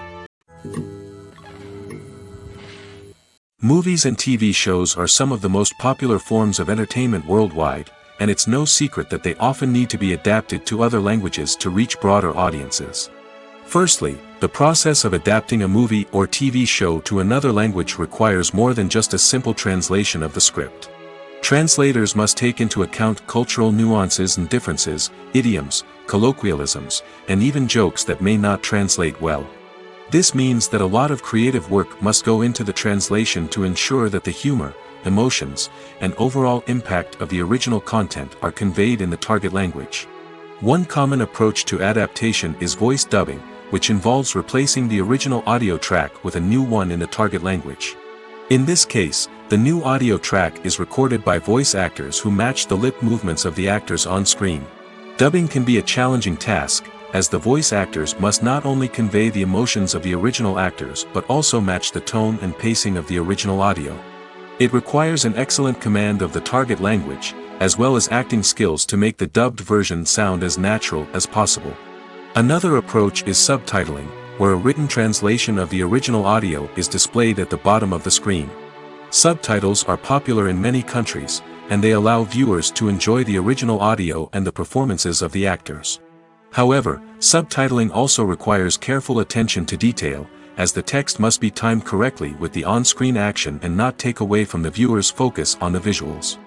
Movies and TV shows are some of the most popular forms of entertainment worldwide, and it's no secret that they often need to be adapted to other languages to reach broader audiences. Firstly, the process of adapting a movie or TV show to another language requires more than just a simple translation of the script. Translators must take into account cultural nuances and differences, idioms, colloquialisms, and even jokes that may not translate well. This means that a lot of creative work must go into the translation to ensure that the humor, emotions, and overall impact of the original content are conveyed in the target language. One common approach to adaptation is voice dubbing, which involves replacing the original audio track with a new one in the target language. In this case, the new audio track is recorded by voice actors who match the lip movements of the actors on screen. Dubbing can be a challenging task, as the voice actors must not only convey the emotions of the original actors but also match the tone and pacing of the original audio. It requires an excellent command of the target language, as well as acting skills to make the dubbed version sound as natural as possible. Another approach is subtitling, where a written translation of the original audio is displayed at the bottom of the screen. Subtitles are popular in many countries, and they allow viewers to enjoy the original audio and the performances of the actors. However, subtitling also requires careful attention to detail, as the text must be timed correctly with the on-screen action and not take away from the viewer's focus on the visuals.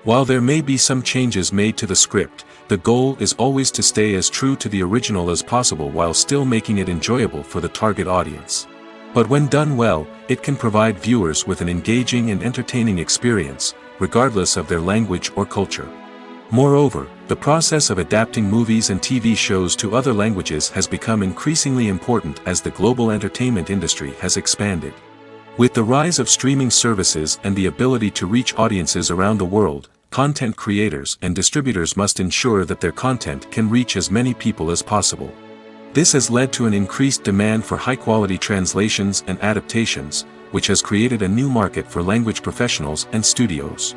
While there may be some changes made to the script, the goal is always to stay as true to the original as possible while still making it enjoyable for the target audience. But when done well, it can provide viewers with an engaging and entertaining experience, regardless of their language or culture. Moreover, the process of adapting movies and TV shows to other languages has become increasingly important as the global entertainment industry has expanded. With the rise of streaming services and the ability to reach audiences around the world, content creators and distributors must ensure that their content can reach as many people as possible. This has led to an increased demand for high-quality translations and adaptations, which has created a new market for language professionals and studios.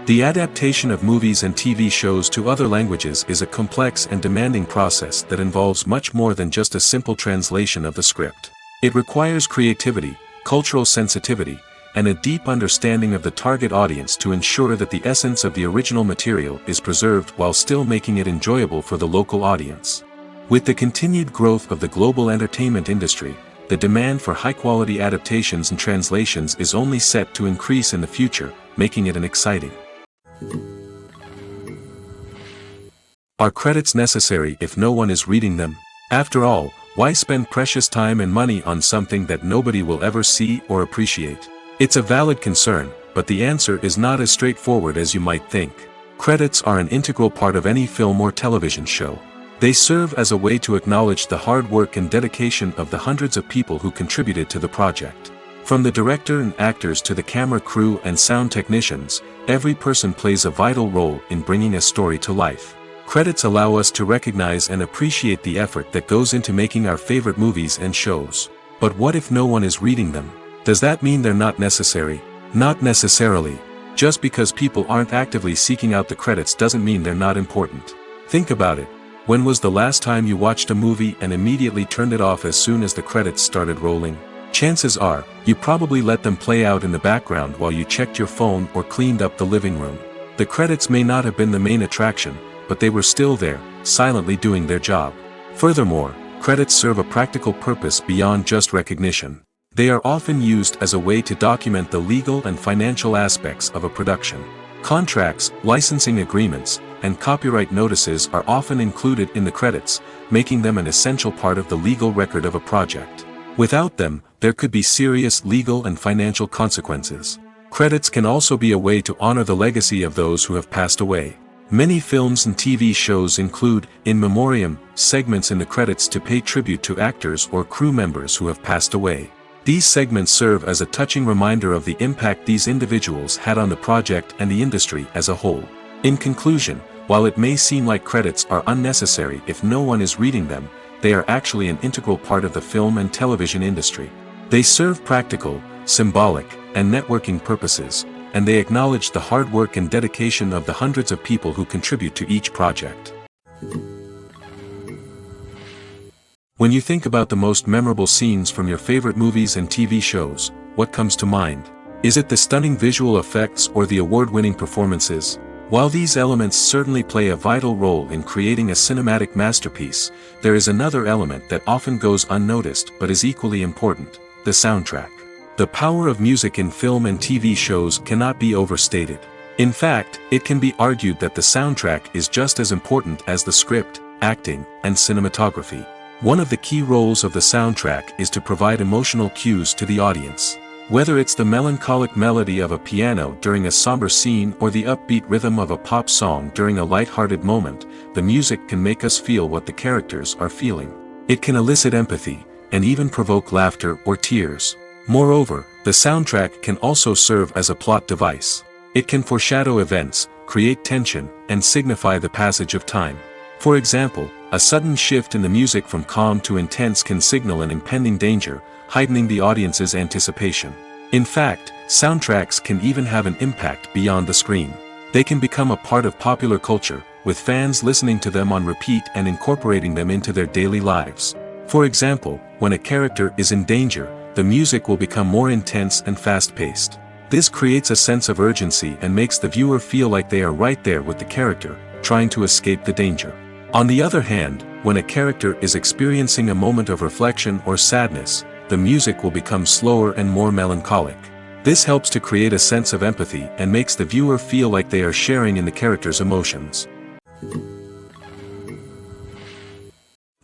The adaptation of movies and TV shows to other languages is a complex and demanding process that involves much more than just a simple translation of the script. It requires creativity, cultural sensitivity, and a deep understanding of the target audience to ensure that the essence of the original material is preserved while still making it enjoyable for the local audience. With the continued growth of the global entertainment industry, the demand for high-quality adaptations and translations is only set to increase in the future, making it an exciting. Are credits necessary if no one is reading them? After all, why spend precious time and money on something that nobody will ever see or appreciate? It's a valid concern, but the answer is not as straightforward as you might think. Credits are an integral part of any film or television show. They serve as a way to acknowledge the hard work and dedication of the hundreds of people who contributed to the project. From the director and actors to the camera crew and sound technicians, every person plays a vital role in bringing a story to life. Credits allow us to recognize and appreciate the effort that goes into making our favorite movies and shows. But what if no one is reading them? Does that mean they're not necessary? Not necessarily. Just because people aren't actively seeking out the credits doesn't mean they're not important. Think about it. When was the last time you watched a movie and immediately turned it off as soon as the credits started rolling? Chances are, you probably let them play out in the background while you checked your phone or cleaned up the living room. The credits may not have been the main attraction, but they were still there, silently doing their job. Furthermore, credits serve a practical purpose beyond just recognition. They are often used as a way to document the legal and financial aspects of a production. Contracts, licensing agreements, and copyright notices are often included in the credits, making them an essential part of the legal record of a project. Without them, there could be serious legal and financial consequences. Credits can also be a way to honor the legacy of those who have passed away. Many films and TV shows include, in memoriam, segments in the credits to pay tribute to actors or crew members who have passed away. These segments serve as a touching reminder of the impact these individuals had on the project and the industry as a whole. In conclusion, while it may seem like credits are unnecessary if no one is reading them, they are actually an integral part of the film and television industry. They serve practical, symbolic, and networking purposes, and they acknowledge the hard work and dedication of the hundreds of people who contribute to each project. When you think about the most memorable scenes from your favorite movies and TV shows, what comes to mind? Is it the stunning visual effects or the award-winning performances? While these elements certainly play a vital role in creating a cinematic masterpiece, there is another element that often goes unnoticed but is equally important: the soundtrack. The power of music in film and TV shows cannot be overstated. In fact, it can be argued that the soundtrack is just as important as the script, acting, and cinematography. One of the key roles of the soundtrack is to provide emotional cues to the audience. Whether it's the melancholic melody of a piano during a somber scene or the upbeat rhythm of a pop song during a light-hearted moment, the music can make us feel what the characters are feeling. It can elicit empathy, and even provoke laughter or tears. Moreover, the soundtrack can also serve as a plot device. It can foreshadow events, create tension, and signify the passage of time. For example, a sudden shift in the music from calm to intense can signal an impending danger, heightening the audience's anticipation. In fact, soundtracks can even have an impact beyond the screen. They can become a part of popular culture, with fans listening to them on repeat and incorporating them into their daily lives. For example, when a character is in danger, the music will become more intense and fast-paced. This creates a sense of urgency and makes the viewer feel like they are right there with the character, trying to escape the danger. On the other hand, when a character is experiencing a moment of reflection or sadness, the music will become slower and more melancholic. This helps to create a sense of empathy and makes the viewer feel like they are sharing in the character's emotions.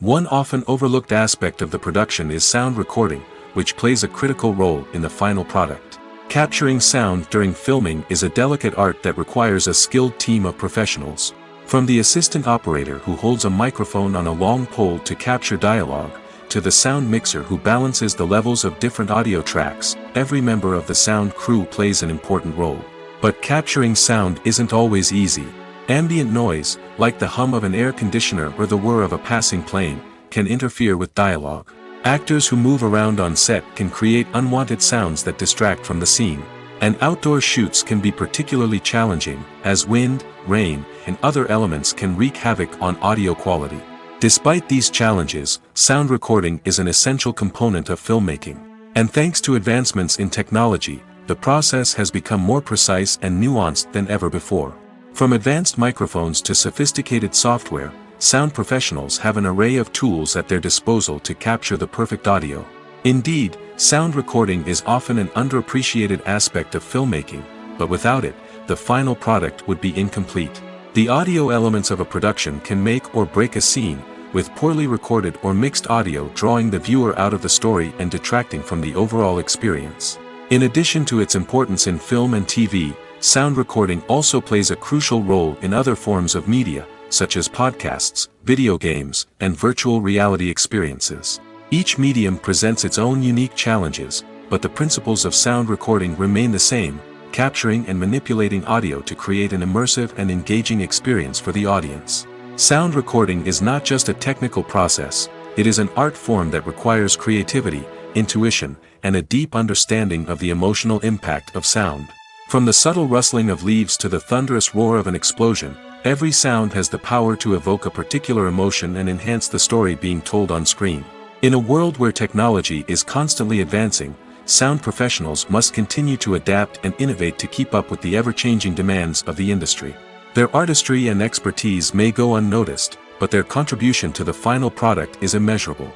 One often overlooked aspect of the production is sound recording, which plays a critical role in the final product. Capturing sound during filming is a delicate art that requires a skilled team of professionals. From the assistant operator who holds a microphone on a long pole to capture dialogue, to the sound mixer who balances the levels of different audio tracks, every member of the sound crew plays an important role. But capturing sound isn't always easy. Ambient noise, like the hum of an air conditioner or the whir of a passing plane, can interfere with dialogue. Actors who move around on set can create unwanted sounds that distract from the scene. And outdoor shoots can be particularly challenging, as wind, rain, and other elements can wreak havoc on audio quality. Despite these challenges, sound recording is an essential component of filmmaking. And thanks to advancements in technology, the process has become more precise and nuanced than ever before. From advanced microphones to sophisticated software, sound professionals have an array of tools at their disposal to capture the perfect audio. Indeed, sound recording is often an underappreciated aspect of filmmaking, but without it, the final product would be incomplete. The audio elements of a production can make or break a scene, with poorly recorded or mixed audio drawing the viewer out of the story and detracting from the overall experience. In addition to its importance in film and TV, sound recording also plays a crucial role in other forms of media, such as podcasts, video games, and virtual reality experiences. Each medium presents its own unique challenges, but the principles of sound recording remain the same, capturing and manipulating audio to create an immersive and engaging experience for the audience. Sound recording is not just a technical process, it is an art form that requires creativity, intuition, and a deep understanding of the emotional impact of sound. From the subtle rustling of leaves to the thunderous roar of an explosion, every sound has the power to evoke a particular emotion and enhance the story being told on screen. In a world where technology is constantly advancing, sound professionals must continue to adapt and innovate to keep up with the ever-changing demands of the industry. Their artistry and expertise may go unnoticed, but their contribution to the final product is immeasurable.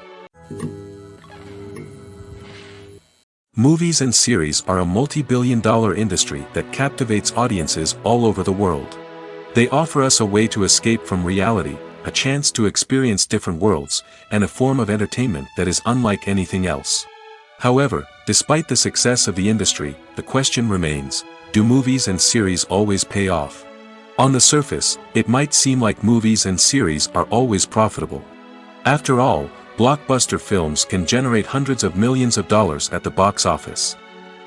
Movies and series are a multi-billion-dollar industry that captivates audiences all over the world. They offer us a way to escape from reality, a chance to experience different worlds, and a form of entertainment that is unlike anything else. However, despite the success of the industry, the question remains, do movies and series always pay off? On the surface, it might seem like movies and series are always profitable. After all, blockbuster films can generate hundreds of millions of dollars at the box office.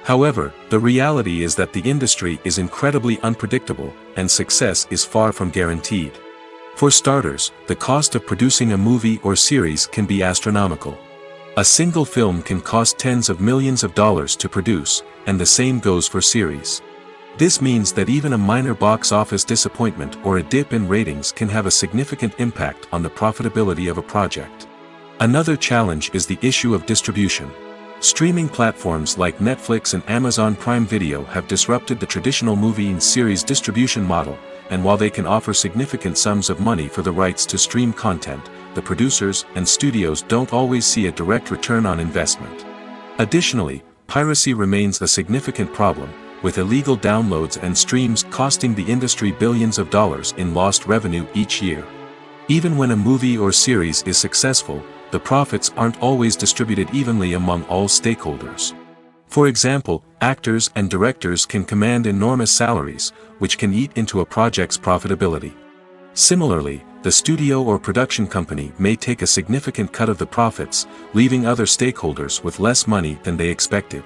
However, the reality is that the industry is incredibly unpredictable, and success is far from guaranteed. For starters, the cost of producing a movie or series can be astronomical. A single film can cost tens of millions of dollars to produce, and the same goes for series. This means that even a minor box office disappointment or a dip in ratings can have a significant impact on the profitability of a project. Another challenge is the issue of distribution. Streaming platforms like Netflix and Amazon Prime Video have disrupted the traditional movie and series distribution model, and while they can offer significant sums of money for the rights to stream content, the producers and studios don't always see a direct return on investment. Additionally, piracy remains a significant problem, with illegal downloads and streams costing the industry billions of dollars in lost revenue each year. Even when a movie or series is successful, the profits aren't always distributed evenly among all stakeholders. For example, actors and directors can command enormous salaries, which can eat into a project's profitability. Similarly, the studio or production company may take a significant cut of the profits, leaving other stakeholders with less money than they expected.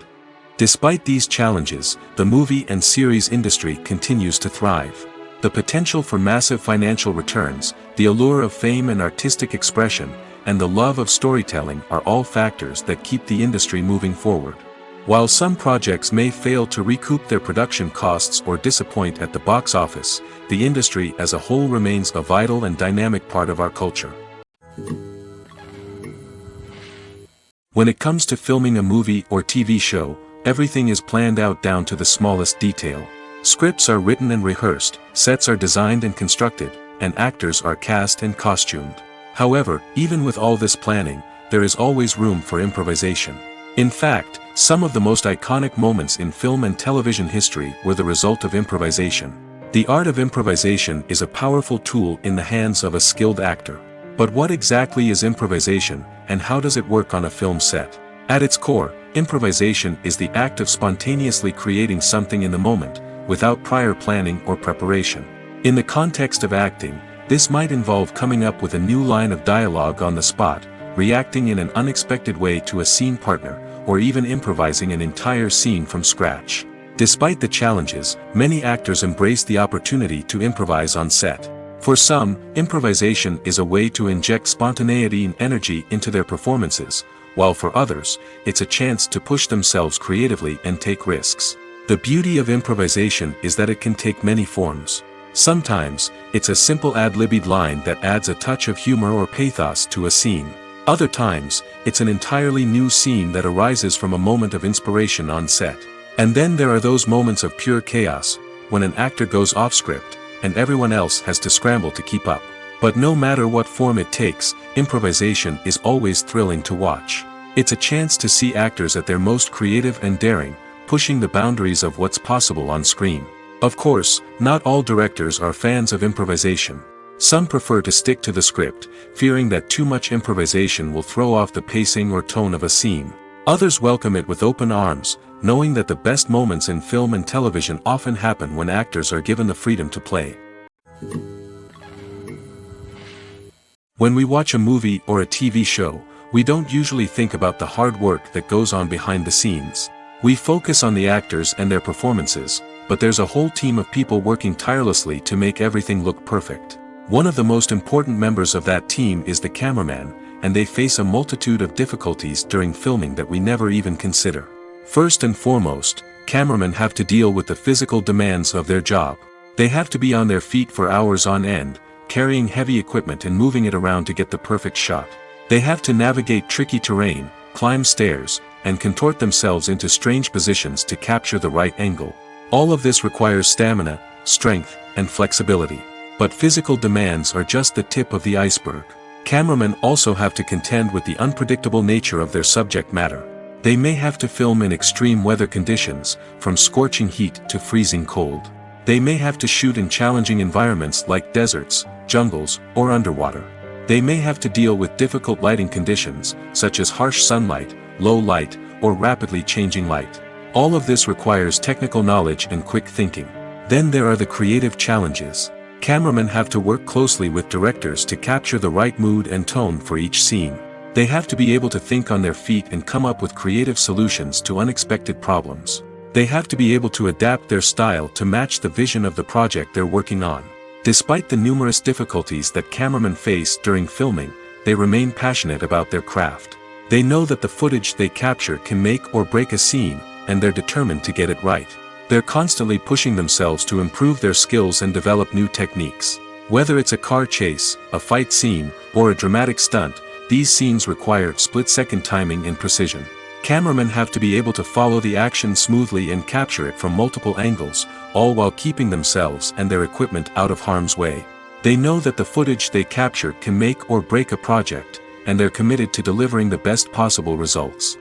Despite these challenges, the movie and series industry continues to thrive. The potential for massive financial returns, the allure of fame and artistic expression, and the love of storytelling are all factors that keep the industry moving forward. While some projects may fail to recoup their production costs or disappoint at the box office, the industry as a whole remains a vital and dynamic part of our culture. When it comes to filming a movie or TV show, everything is planned out down to the smallest detail. Scripts are written and rehearsed, sets are designed and constructed, and actors are cast and costumed. However, even with all this planning, there is always room for improvisation. In fact, Some of the most iconic moments in film and television history were the result of improvisation. The art of improvisation is a powerful tool in the hands of a skilled actor. But what exactly is improvisation, and how does it work on a film set? At its core, improvisation is the act of spontaneously creating something in the moment, without prior planning or preparation. In the context of acting, this might involve coming up with a new line of dialogue on the spot, reacting in an unexpected way to a scene partner, or even improvising an entire scene from scratch. Despite the challenges, many actors embrace the opportunity to improvise on set. For some, improvisation is a way to inject spontaneity and energy into their performances, while for others, it's a chance to push themselves creatively and take risks. The beauty of improvisation is that it can take many forms. Sometimes, it's a simple ad-libbed line that adds a touch of humor or pathos to a scene. Other times, it's an entirely new scene that arises from a moment of inspiration on set. And then there are those moments of pure chaos, when an actor goes off script, and everyone else has to scramble to keep up. But no matter what form it takes, improvisation is always thrilling to watch. It's a chance to see actors at their most creative and daring, pushing the boundaries of what's possible on screen. Of course, not all directors are fans of improvisation. Some prefer to stick to the script, fearing that too much improvisation will throw off the pacing or tone of a scene. Others welcome it with open arms, knowing that the best moments in film and television often happen when actors are given the freedom to play. When we watch a movie or a TV show, we don't usually think about the hard work that goes on behind the scenes. We focus on the actors and their performances, but there's a whole team of people working tirelessly to make everything look perfect. One of the most important members of that team is the cameraman, and they face a multitude of difficulties during filming that we never even consider. First and foremost, cameramen have to deal with the physical demands of their job. They have to be on their feet for hours on end, carrying heavy equipment and moving it around to get the perfect shot. They have to navigate tricky terrain, climb stairs, and contort themselves into strange positions to capture the right angle. All of this requires stamina, strength, and flexibility. But physical demands are just the tip of the iceberg. Cameramen also have to contend with the unpredictable nature of their subject matter. They may have to film in extreme weather conditions, from scorching heat to freezing cold. They may have to shoot in challenging environments like deserts, jungles, or underwater. They may have to deal with difficult lighting conditions, such as harsh sunlight, low light, or rapidly changing light. All of this requires technical knowledge and quick thinking. Then there are the creative challenges. Cameramen have to work closely with directors to capture the right mood and tone for each scene. They have to be able to think on their feet and come up with creative solutions to unexpected problems. They have to be able to adapt their style to match the vision of the project they're working on. Despite the numerous difficulties that cameramen face during filming, they remain passionate about their craft. They know that the footage they capture can make or break a scene, and they're determined to get it right. They're constantly pushing themselves to improve their skills and develop new techniques. Whether it's a car chase, a fight scene, or a dramatic stunt, these scenes require split-second timing and precision. Cameramen have to be able to follow the action smoothly and capture it from multiple angles, all while keeping themselves and their equipment out of harm's way. They know that the footage they capture can make or break a project, and they're committed to delivering the best possible results.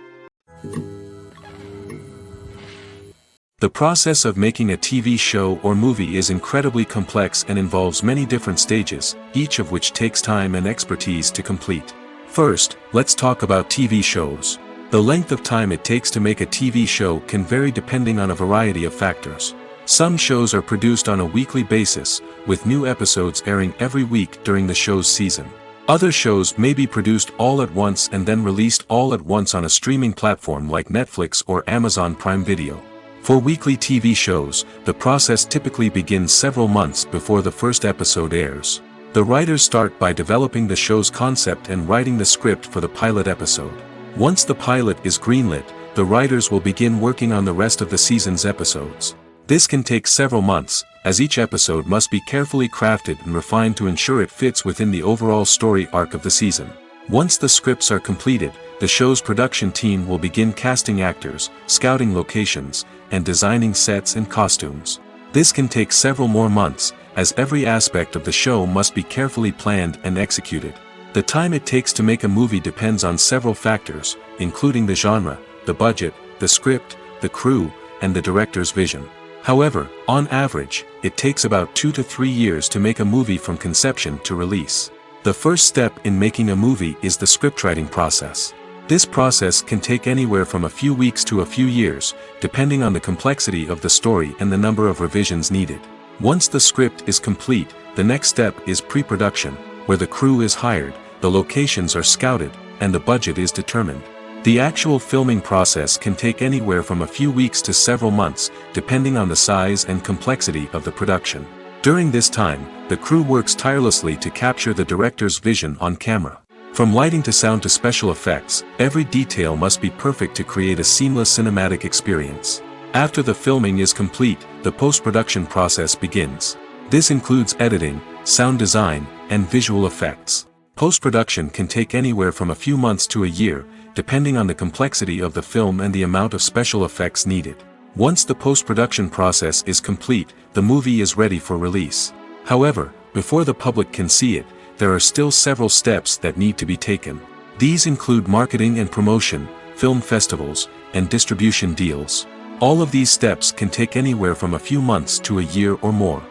The process of making a TV show or movie is incredibly complex and involves many different stages, each of which takes time and expertise to complete. First, let's talk about TV shows. The length of time it takes to make a TV show can vary depending on a variety of factors. Some shows are produced on a weekly basis, with new episodes airing every week during the show's season. Other shows may be produced all at once and then released all at once on a streaming platform like Netflix or Amazon Prime Video. For weekly TV shows, the process typically begins several months before the first episode airs. The writers start by developing the show's concept and writing the script for the pilot episode. Once the pilot is greenlit, the writers will begin working on the rest of the season's episodes. This can take several months, as each episode must be carefully crafted and refined to ensure it fits within the overall story arc of the season. Once the scripts are completed, the show's production team will begin casting actors, scouting locations, and designing sets and costumes. This can take several more months, as every aspect of the show must be carefully planned and executed. The time it takes to make a movie depends on several factors, including the genre, the budget, the script, the crew, and the director's vision. However, on average, it takes about 2 to 3 years to make a movie from conception to release. The first step in making a movie is the scriptwriting process. This process can take anywhere from a few weeks to a few years, depending on the complexity of the story and the number of revisions needed. Once the script is complete, the next step is pre-production, where the crew is hired, the locations are scouted, and the budget is determined. The actual filming process can take anywhere from a few weeks to several months, depending on the size and complexity of the production. During this time, the crew works tirelessly to capture the director's vision on camera. From lighting to sound to special effects, every detail must be perfect to create a seamless cinematic experience. After the filming is complete, the post-production process begins. This includes editing, sound design, and visual effects. Post-production can take anywhere from a few months to a year, depending on the complexity of the film and the amount of special effects needed. Once the post-production process is complete, the movie is ready for release. However, before the public can see it, there are still several steps that need to be taken. These include marketing and promotion, film festivals, and distribution deals. All of these steps can take anywhere from a few months to a year or more.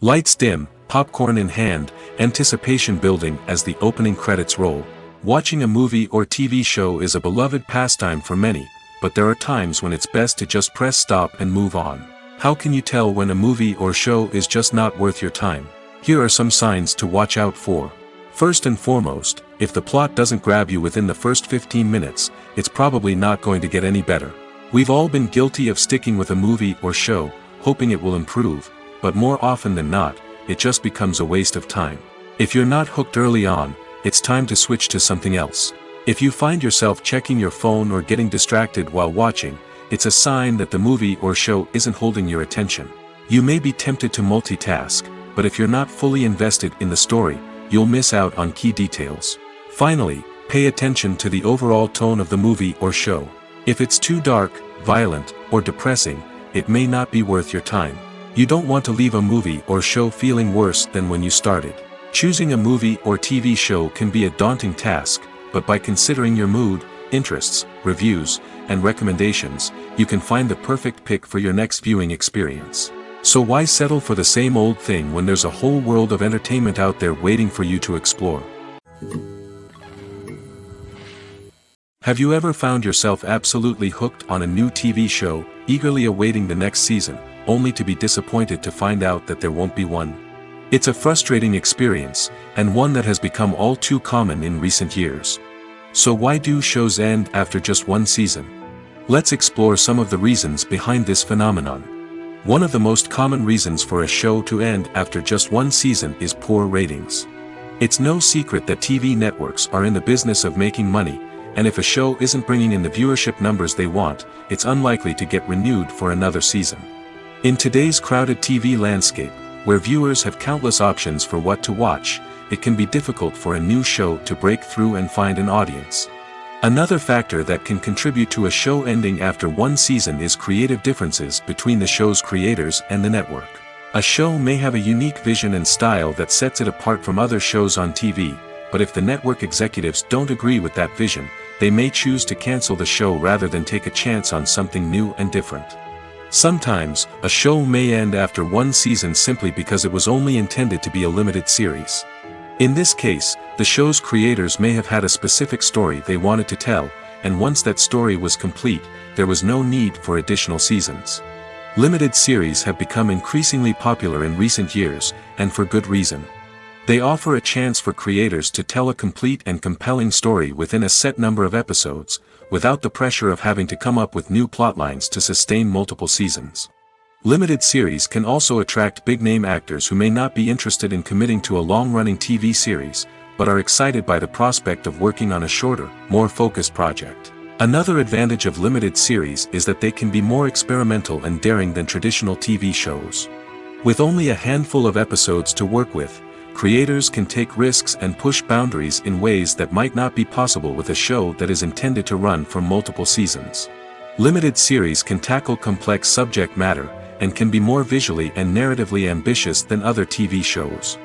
Lights dim, popcorn in hand, anticipation building as the opening credits roll. Watching a movie or TV show is a beloved pastime for many, but there are times when it's best to just press stop and move on. How can you tell when a movie or show is just not worth your time? Here are some signs to watch out for. First and foremost, if the plot doesn't grab you within the first 15 minutes, it's probably not going to get any better. We've all been guilty of sticking with a movie or show, hoping it will improve, but more often than not, it just becomes a waste of time. If you're not hooked early on, it's time to switch to something else. If you find yourself checking your phone or getting distracted while watching, it's a sign that the movie or show isn't holding your attention. You may be tempted to multitask, but if you're not fully invested in the story, you'll miss out on key details. Finally, pay attention to the overall tone of the movie or show. If it's too dark, violent, or depressing, it may not be worth your time. You don't want to leave a movie or show feeling worse than when you started. Choosing a movie or TV show can be a daunting task, but by considering your mood, interests, reviews, and recommendations, you can find the perfect pick for your next viewing experience. So why settle for the same old thing when there's a whole world of entertainment out there waiting for you to explore? Have you ever found yourself absolutely hooked on a new TV show, eagerly awaiting the next season, only to be disappointed to find out that there won't be one? It's a frustrating experience, and one that has become all too common in recent years. So why do shows end after just one season? Let's explore some of the reasons behind this phenomenon. One of the most common reasons for a show to end after just one season is poor ratings. It's no secret that TV networks are in the business of making money, and if a show isn't bringing in the viewership numbers they want, it's unlikely to get renewed for another season. In today's crowded TV landscape, where viewers have countless options for what to watch, it can be difficult for a new show to break through and find an audience. Another factor that can contribute to a show ending after one season is creative differences between the show's creators and the network. A show may have a unique vision and style that sets it apart from other shows on TV, but if the network executives don't agree with that vision, they may choose to cancel the show rather than take a chance on something new and different. Sometimes, a show may end after one season simply because it was only intended to be a limited series. In this case, the show's creators may have had a specific story they wanted to tell, and once that story was complete, there was no need for additional seasons. Limited series have become increasingly popular in recent years, and for good reason. They offer a chance for creators to tell a complete and compelling story within a set number of episodes, without the pressure of having to come up with new plotlines to sustain multiple seasons. Limited series can also attract big-name actors who may not be interested in committing to a long-running TV series, but are excited by the prospect of working on a shorter, more focused project. Another advantage of limited series is that they can be more experimental and daring than traditional TV shows. With only a handful of episodes to work with, creators can take risks and push boundaries in ways that might not be possible with a show that is intended to run for multiple seasons. Limited series can tackle complex subject matter, and can be more visually and narratively ambitious than other TV shows.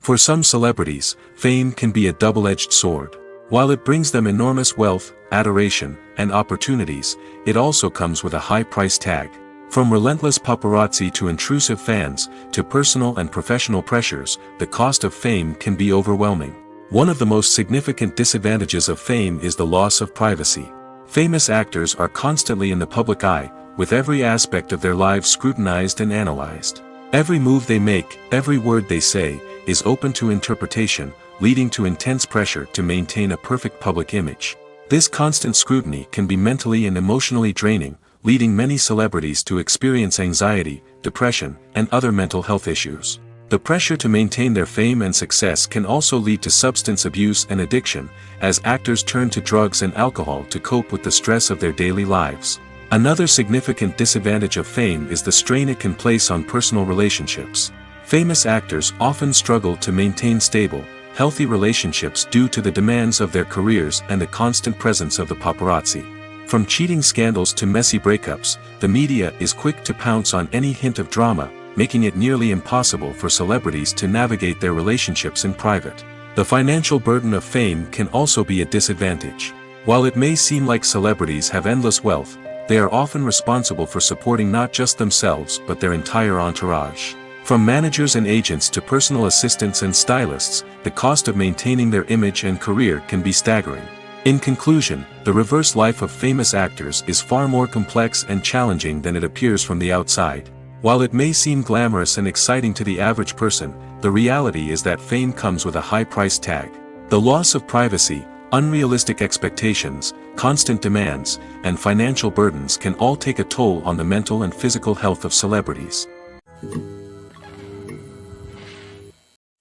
For some celebrities, fame can be a double-edged sword. While it brings them enormous wealth, adoration, and opportunities, it also comes with a high price tag. From relentless paparazzi to intrusive fans, to personal and professional pressures, the cost of fame can be overwhelming. One of the most significant disadvantages of fame is the loss of privacy. Famous actors are constantly in the public eye, with every aspect of their lives scrutinized and analyzed. Every move they make, every word they say, is open to interpretation, leading to intense pressure to maintain a perfect public image. This constant scrutiny can be mentally and emotionally draining, leading many celebrities to experience anxiety, depression, and other mental health issues. The pressure to maintain their fame and success can also lead to substance abuse and addiction, as actors turn to drugs and alcohol to cope with the stress of their daily lives. Another significant disadvantage of fame is the strain it can place on personal relationships. Famous actors often struggle to maintain stable, healthy relationships due to the demands of their careers and the constant presence of the paparazzi. From cheating scandals to messy breakups, the media is quick to pounce on any hint of drama, making it nearly impossible for celebrities to navigate their relationships in private. The financial burden of fame can also be a disadvantage. While it may seem like celebrities have endless wealth, they are often responsible for supporting not just themselves but their entire entourage. From managers and agents to personal assistants and stylists, the cost of maintaining their image and career can be staggering. In conclusion, the reverse life of famous actors is far more complex and challenging than it appears from the outside. While it may seem glamorous and exciting to the average person, the reality is that fame comes with a high price tag. The loss of privacy, unrealistic expectations, constant demands, and financial burdens can all take a toll on the mental and physical health of celebrities.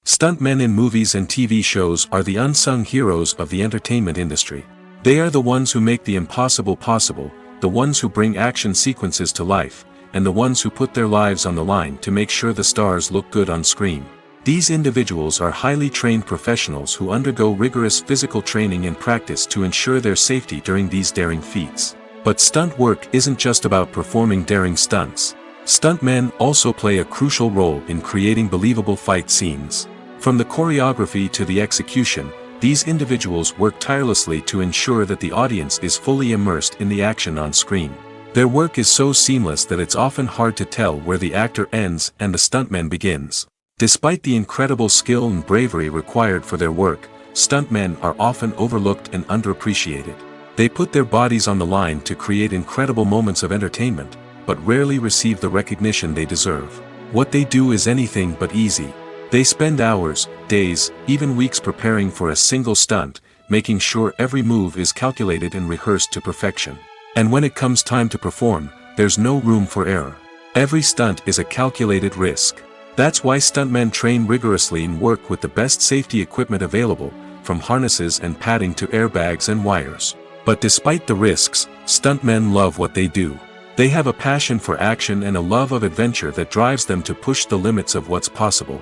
Stuntmen in movies and TV shows are the unsung heroes of the entertainment industry. They are the ones who make the impossible possible, the ones who bring action sequences to life, and the ones who put their lives on the line to make sure the stars look good on screen. These individuals are highly trained professionals who undergo rigorous physical training and practice to ensure their safety during these daring feats. But stunt work isn't just about performing daring stunts. Stuntmen also play a crucial role in creating believable fight scenes. From the choreography to the execution, these individuals work tirelessly to ensure that the audience is fully immersed in the action on screen. Their work is so seamless that it's often hard to tell where the actor ends and the stuntman begins. Despite the incredible skill and bravery required for their work, stuntmen are often overlooked and underappreciated. They put their bodies on the line to create incredible moments of entertainment, but rarely receive the recognition they deserve. What they do is anything but easy. They spend hours, days, even weeks preparing for a single stunt, making sure every move is calculated and rehearsed to perfection. And when it comes time to perform, there's no room for error. Every stunt is a calculated risk. That's why stuntmen train rigorously and work with the best safety equipment available, from harnesses and padding to airbags and wires. But despite the risks, stuntmen love what they do. They have a passion for action and a love of adventure that drives them to push the limits of what's possible.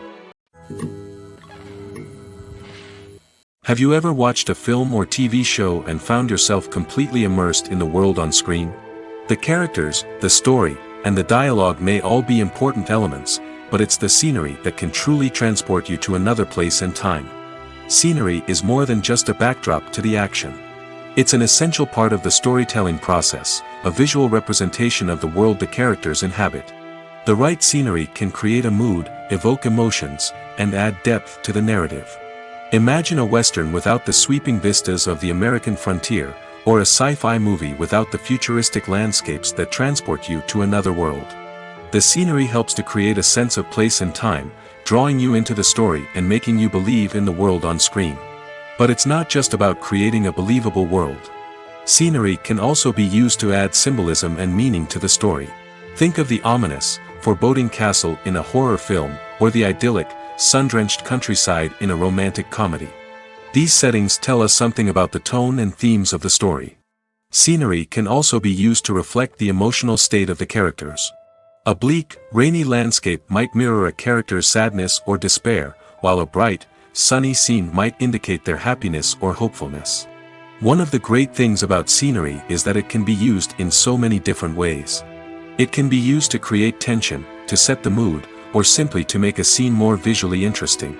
Have you ever watched a film or TV show and found yourself completely immersed in the world on screen? The characters, the story, and the dialogue may all be important elements, but it's the scenery that can truly transport you to another place and time. Scenery is more than just a backdrop to the action. It's an essential part of the storytelling process, a visual representation of the world the characters inhabit. The right scenery can create a mood, evoke emotions, and add depth to the narrative. Imagine a Western without the sweeping vistas of the American frontier, or a sci-fi movie without the futuristic landscapes that transport you to another world. The scenery helps to create a sense of place and time, drawing you into the story and making you believe in the world on screen. But it's not just about creating a believable world. Scenery can also be used to add symbolism and meaning to the story. Think of the ominous, foreboding castle in a horror film, or the idyllic, sun-drenched countryside in a romantic comedy. These settings tell us something about the tone and themes of the story. Scenery can also be used to reflect the emotional state of the characters. A bleak, rainy landscape might mirror a character's sadness or despair, while a bright, sunny scene might indicate their happiness or hopefulness. One of the great things about scenery is that it can be used in so many different ways. It can be used to create tension, to set the mood, or simply to make a scene more visually interesting.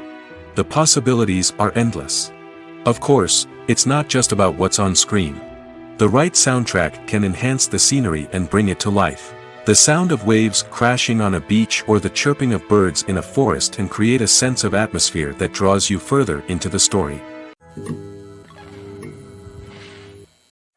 The possibilities are endless. Of course, it's not just about what's on screen. The right soundtrack can enhance the scenery and bring it to life. The sound of waves crashing on a beach or the chirping of birds in a forest can create a sense of atmosphere that draws you further into the story.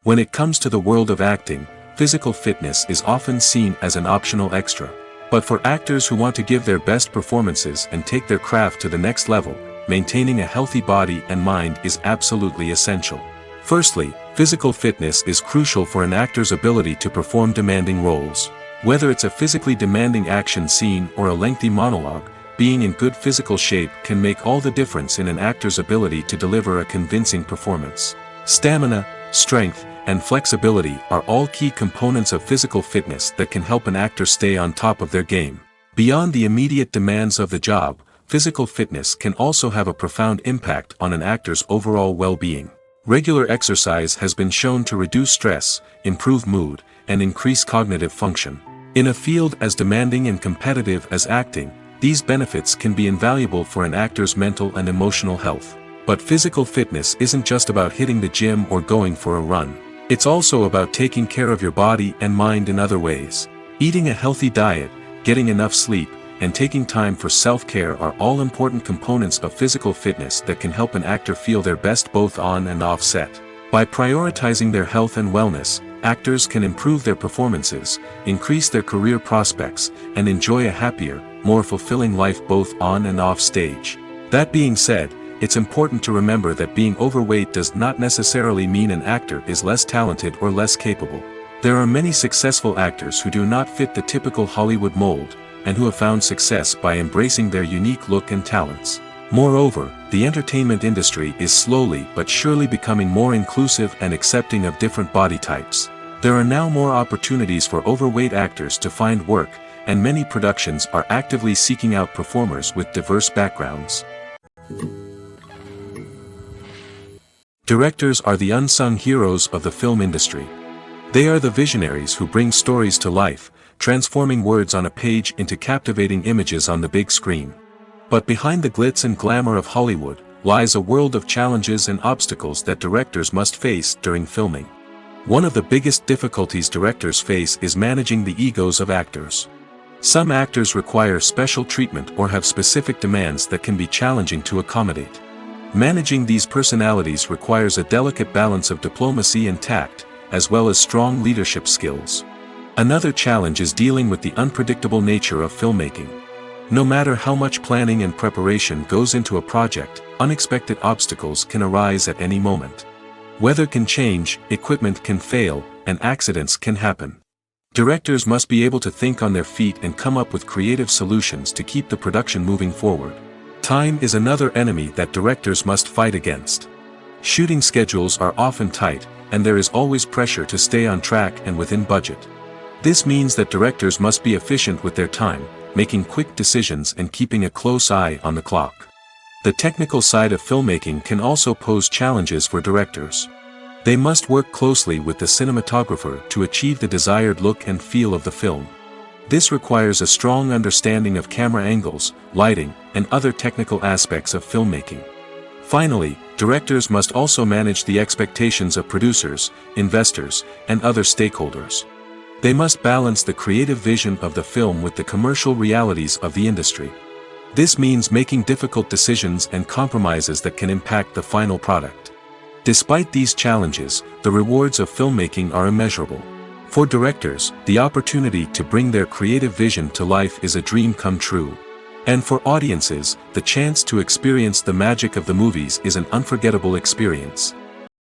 When it comes to the world of acting, physical fitness is often seen as an optional extra. But for actors who want to give their best performances and take their craft to the next level, maintaining a healthy body and mind is absolutely essential. Firstly, physical fitness is crucial for an actor's ability to perform demanding roles. Whether it's a physically demanding action scene or a lengthy monologue, being in good physical shape can make all the difference in an actor's ability to deliver a convincing performance. Stamina, strength, and flexibility are all key components of physical fitness that can help an actor stay on top of their game. Beyond the immediate demands of the job, physical fitness can also have a profound impact on an actor's overall well-being. Regular exercise has been shown to reduce stress, improve mood, and increase cognitive function. In a field as demanding and competitive as acting, these benefits can be invaluable for an actor's mental and emotional health. But physical fitness isn't just about hitting the gym or going for a run. It's also about taking care of your body and mind in other ways. Eating a healthy diet, getting enough sleep, and taking time for self-care are all important components of physical fitness that can help an actor feel their best both on and off set. By prioritizing their health and wellness, actors can improve their performances, increase their career prospects, and enjoy a happier, more fulfilling life both on and off stage. That being said, it's important to remember that being overweight does not necessarily mean an actor is less talented or less capable. There are many successful actors who do not fit the typical Hollywood mold, and who have found success by embracing their unique look and talents. Moreover, the entertainment industry is slowly but surely becoming more inclusive and accepting of different body types. There are now more opportunities for overweight actors to find work, and many productions are actively seeking out performers with diverse backgrounds. Directors are the unsung heroes of the film industry. They are the visionaries who bring stories to life, transforming words on a page into captivating images on the big screen. But behind the glitz and glamour of Hollywood, lies a world of challenges and obstacles that directors must face during filming. One of the biggest difficulties directors face is managing the egos of actors. Some actors require special treatment or have specific demands that can be challenging to accommodate. Managing these personalities requires a delicate balance of diplomacy and tact, as well as strong leadership skills. Another challenge is dealing with the unpredictable nature of filmmaking. No matter how much planning and preparation goes into a project, unexpected obstacles can arise at any moment. Weather can change, equipment can fail, and accidents can happen. Directors must be able to think on their feet and come up with creative solutions to keep the production moving forward. Time is another enemy that directors must fight against. Shooting schedules are often tight, and there is always pressure to stay on track and within budget. This means that directors must be efficient with their time, making quick decisions and keeping a close eye on the clock. The technical side of filmmaking can also pose challenges for directors. They must work closely with the cinematographer to achieve the desired look and feel of the film. This requires a strong understanding of camera angles, lighting, and other technical aspects of filmmaking. Finally, directors must also manage the expectations of producers, investors, and other stakeholders. They must balance the creative vision of the film with the commercial realities of the industry. This means making difficult decisions and compromises that can impact the final product. Despite these challenges, the rewards of filmmaking are immeasurable. For directors, the opportunity to bring their creative vision to life is a dream come true. And for audiences, the chance to experience the magic of the movies is an unforgettable experience.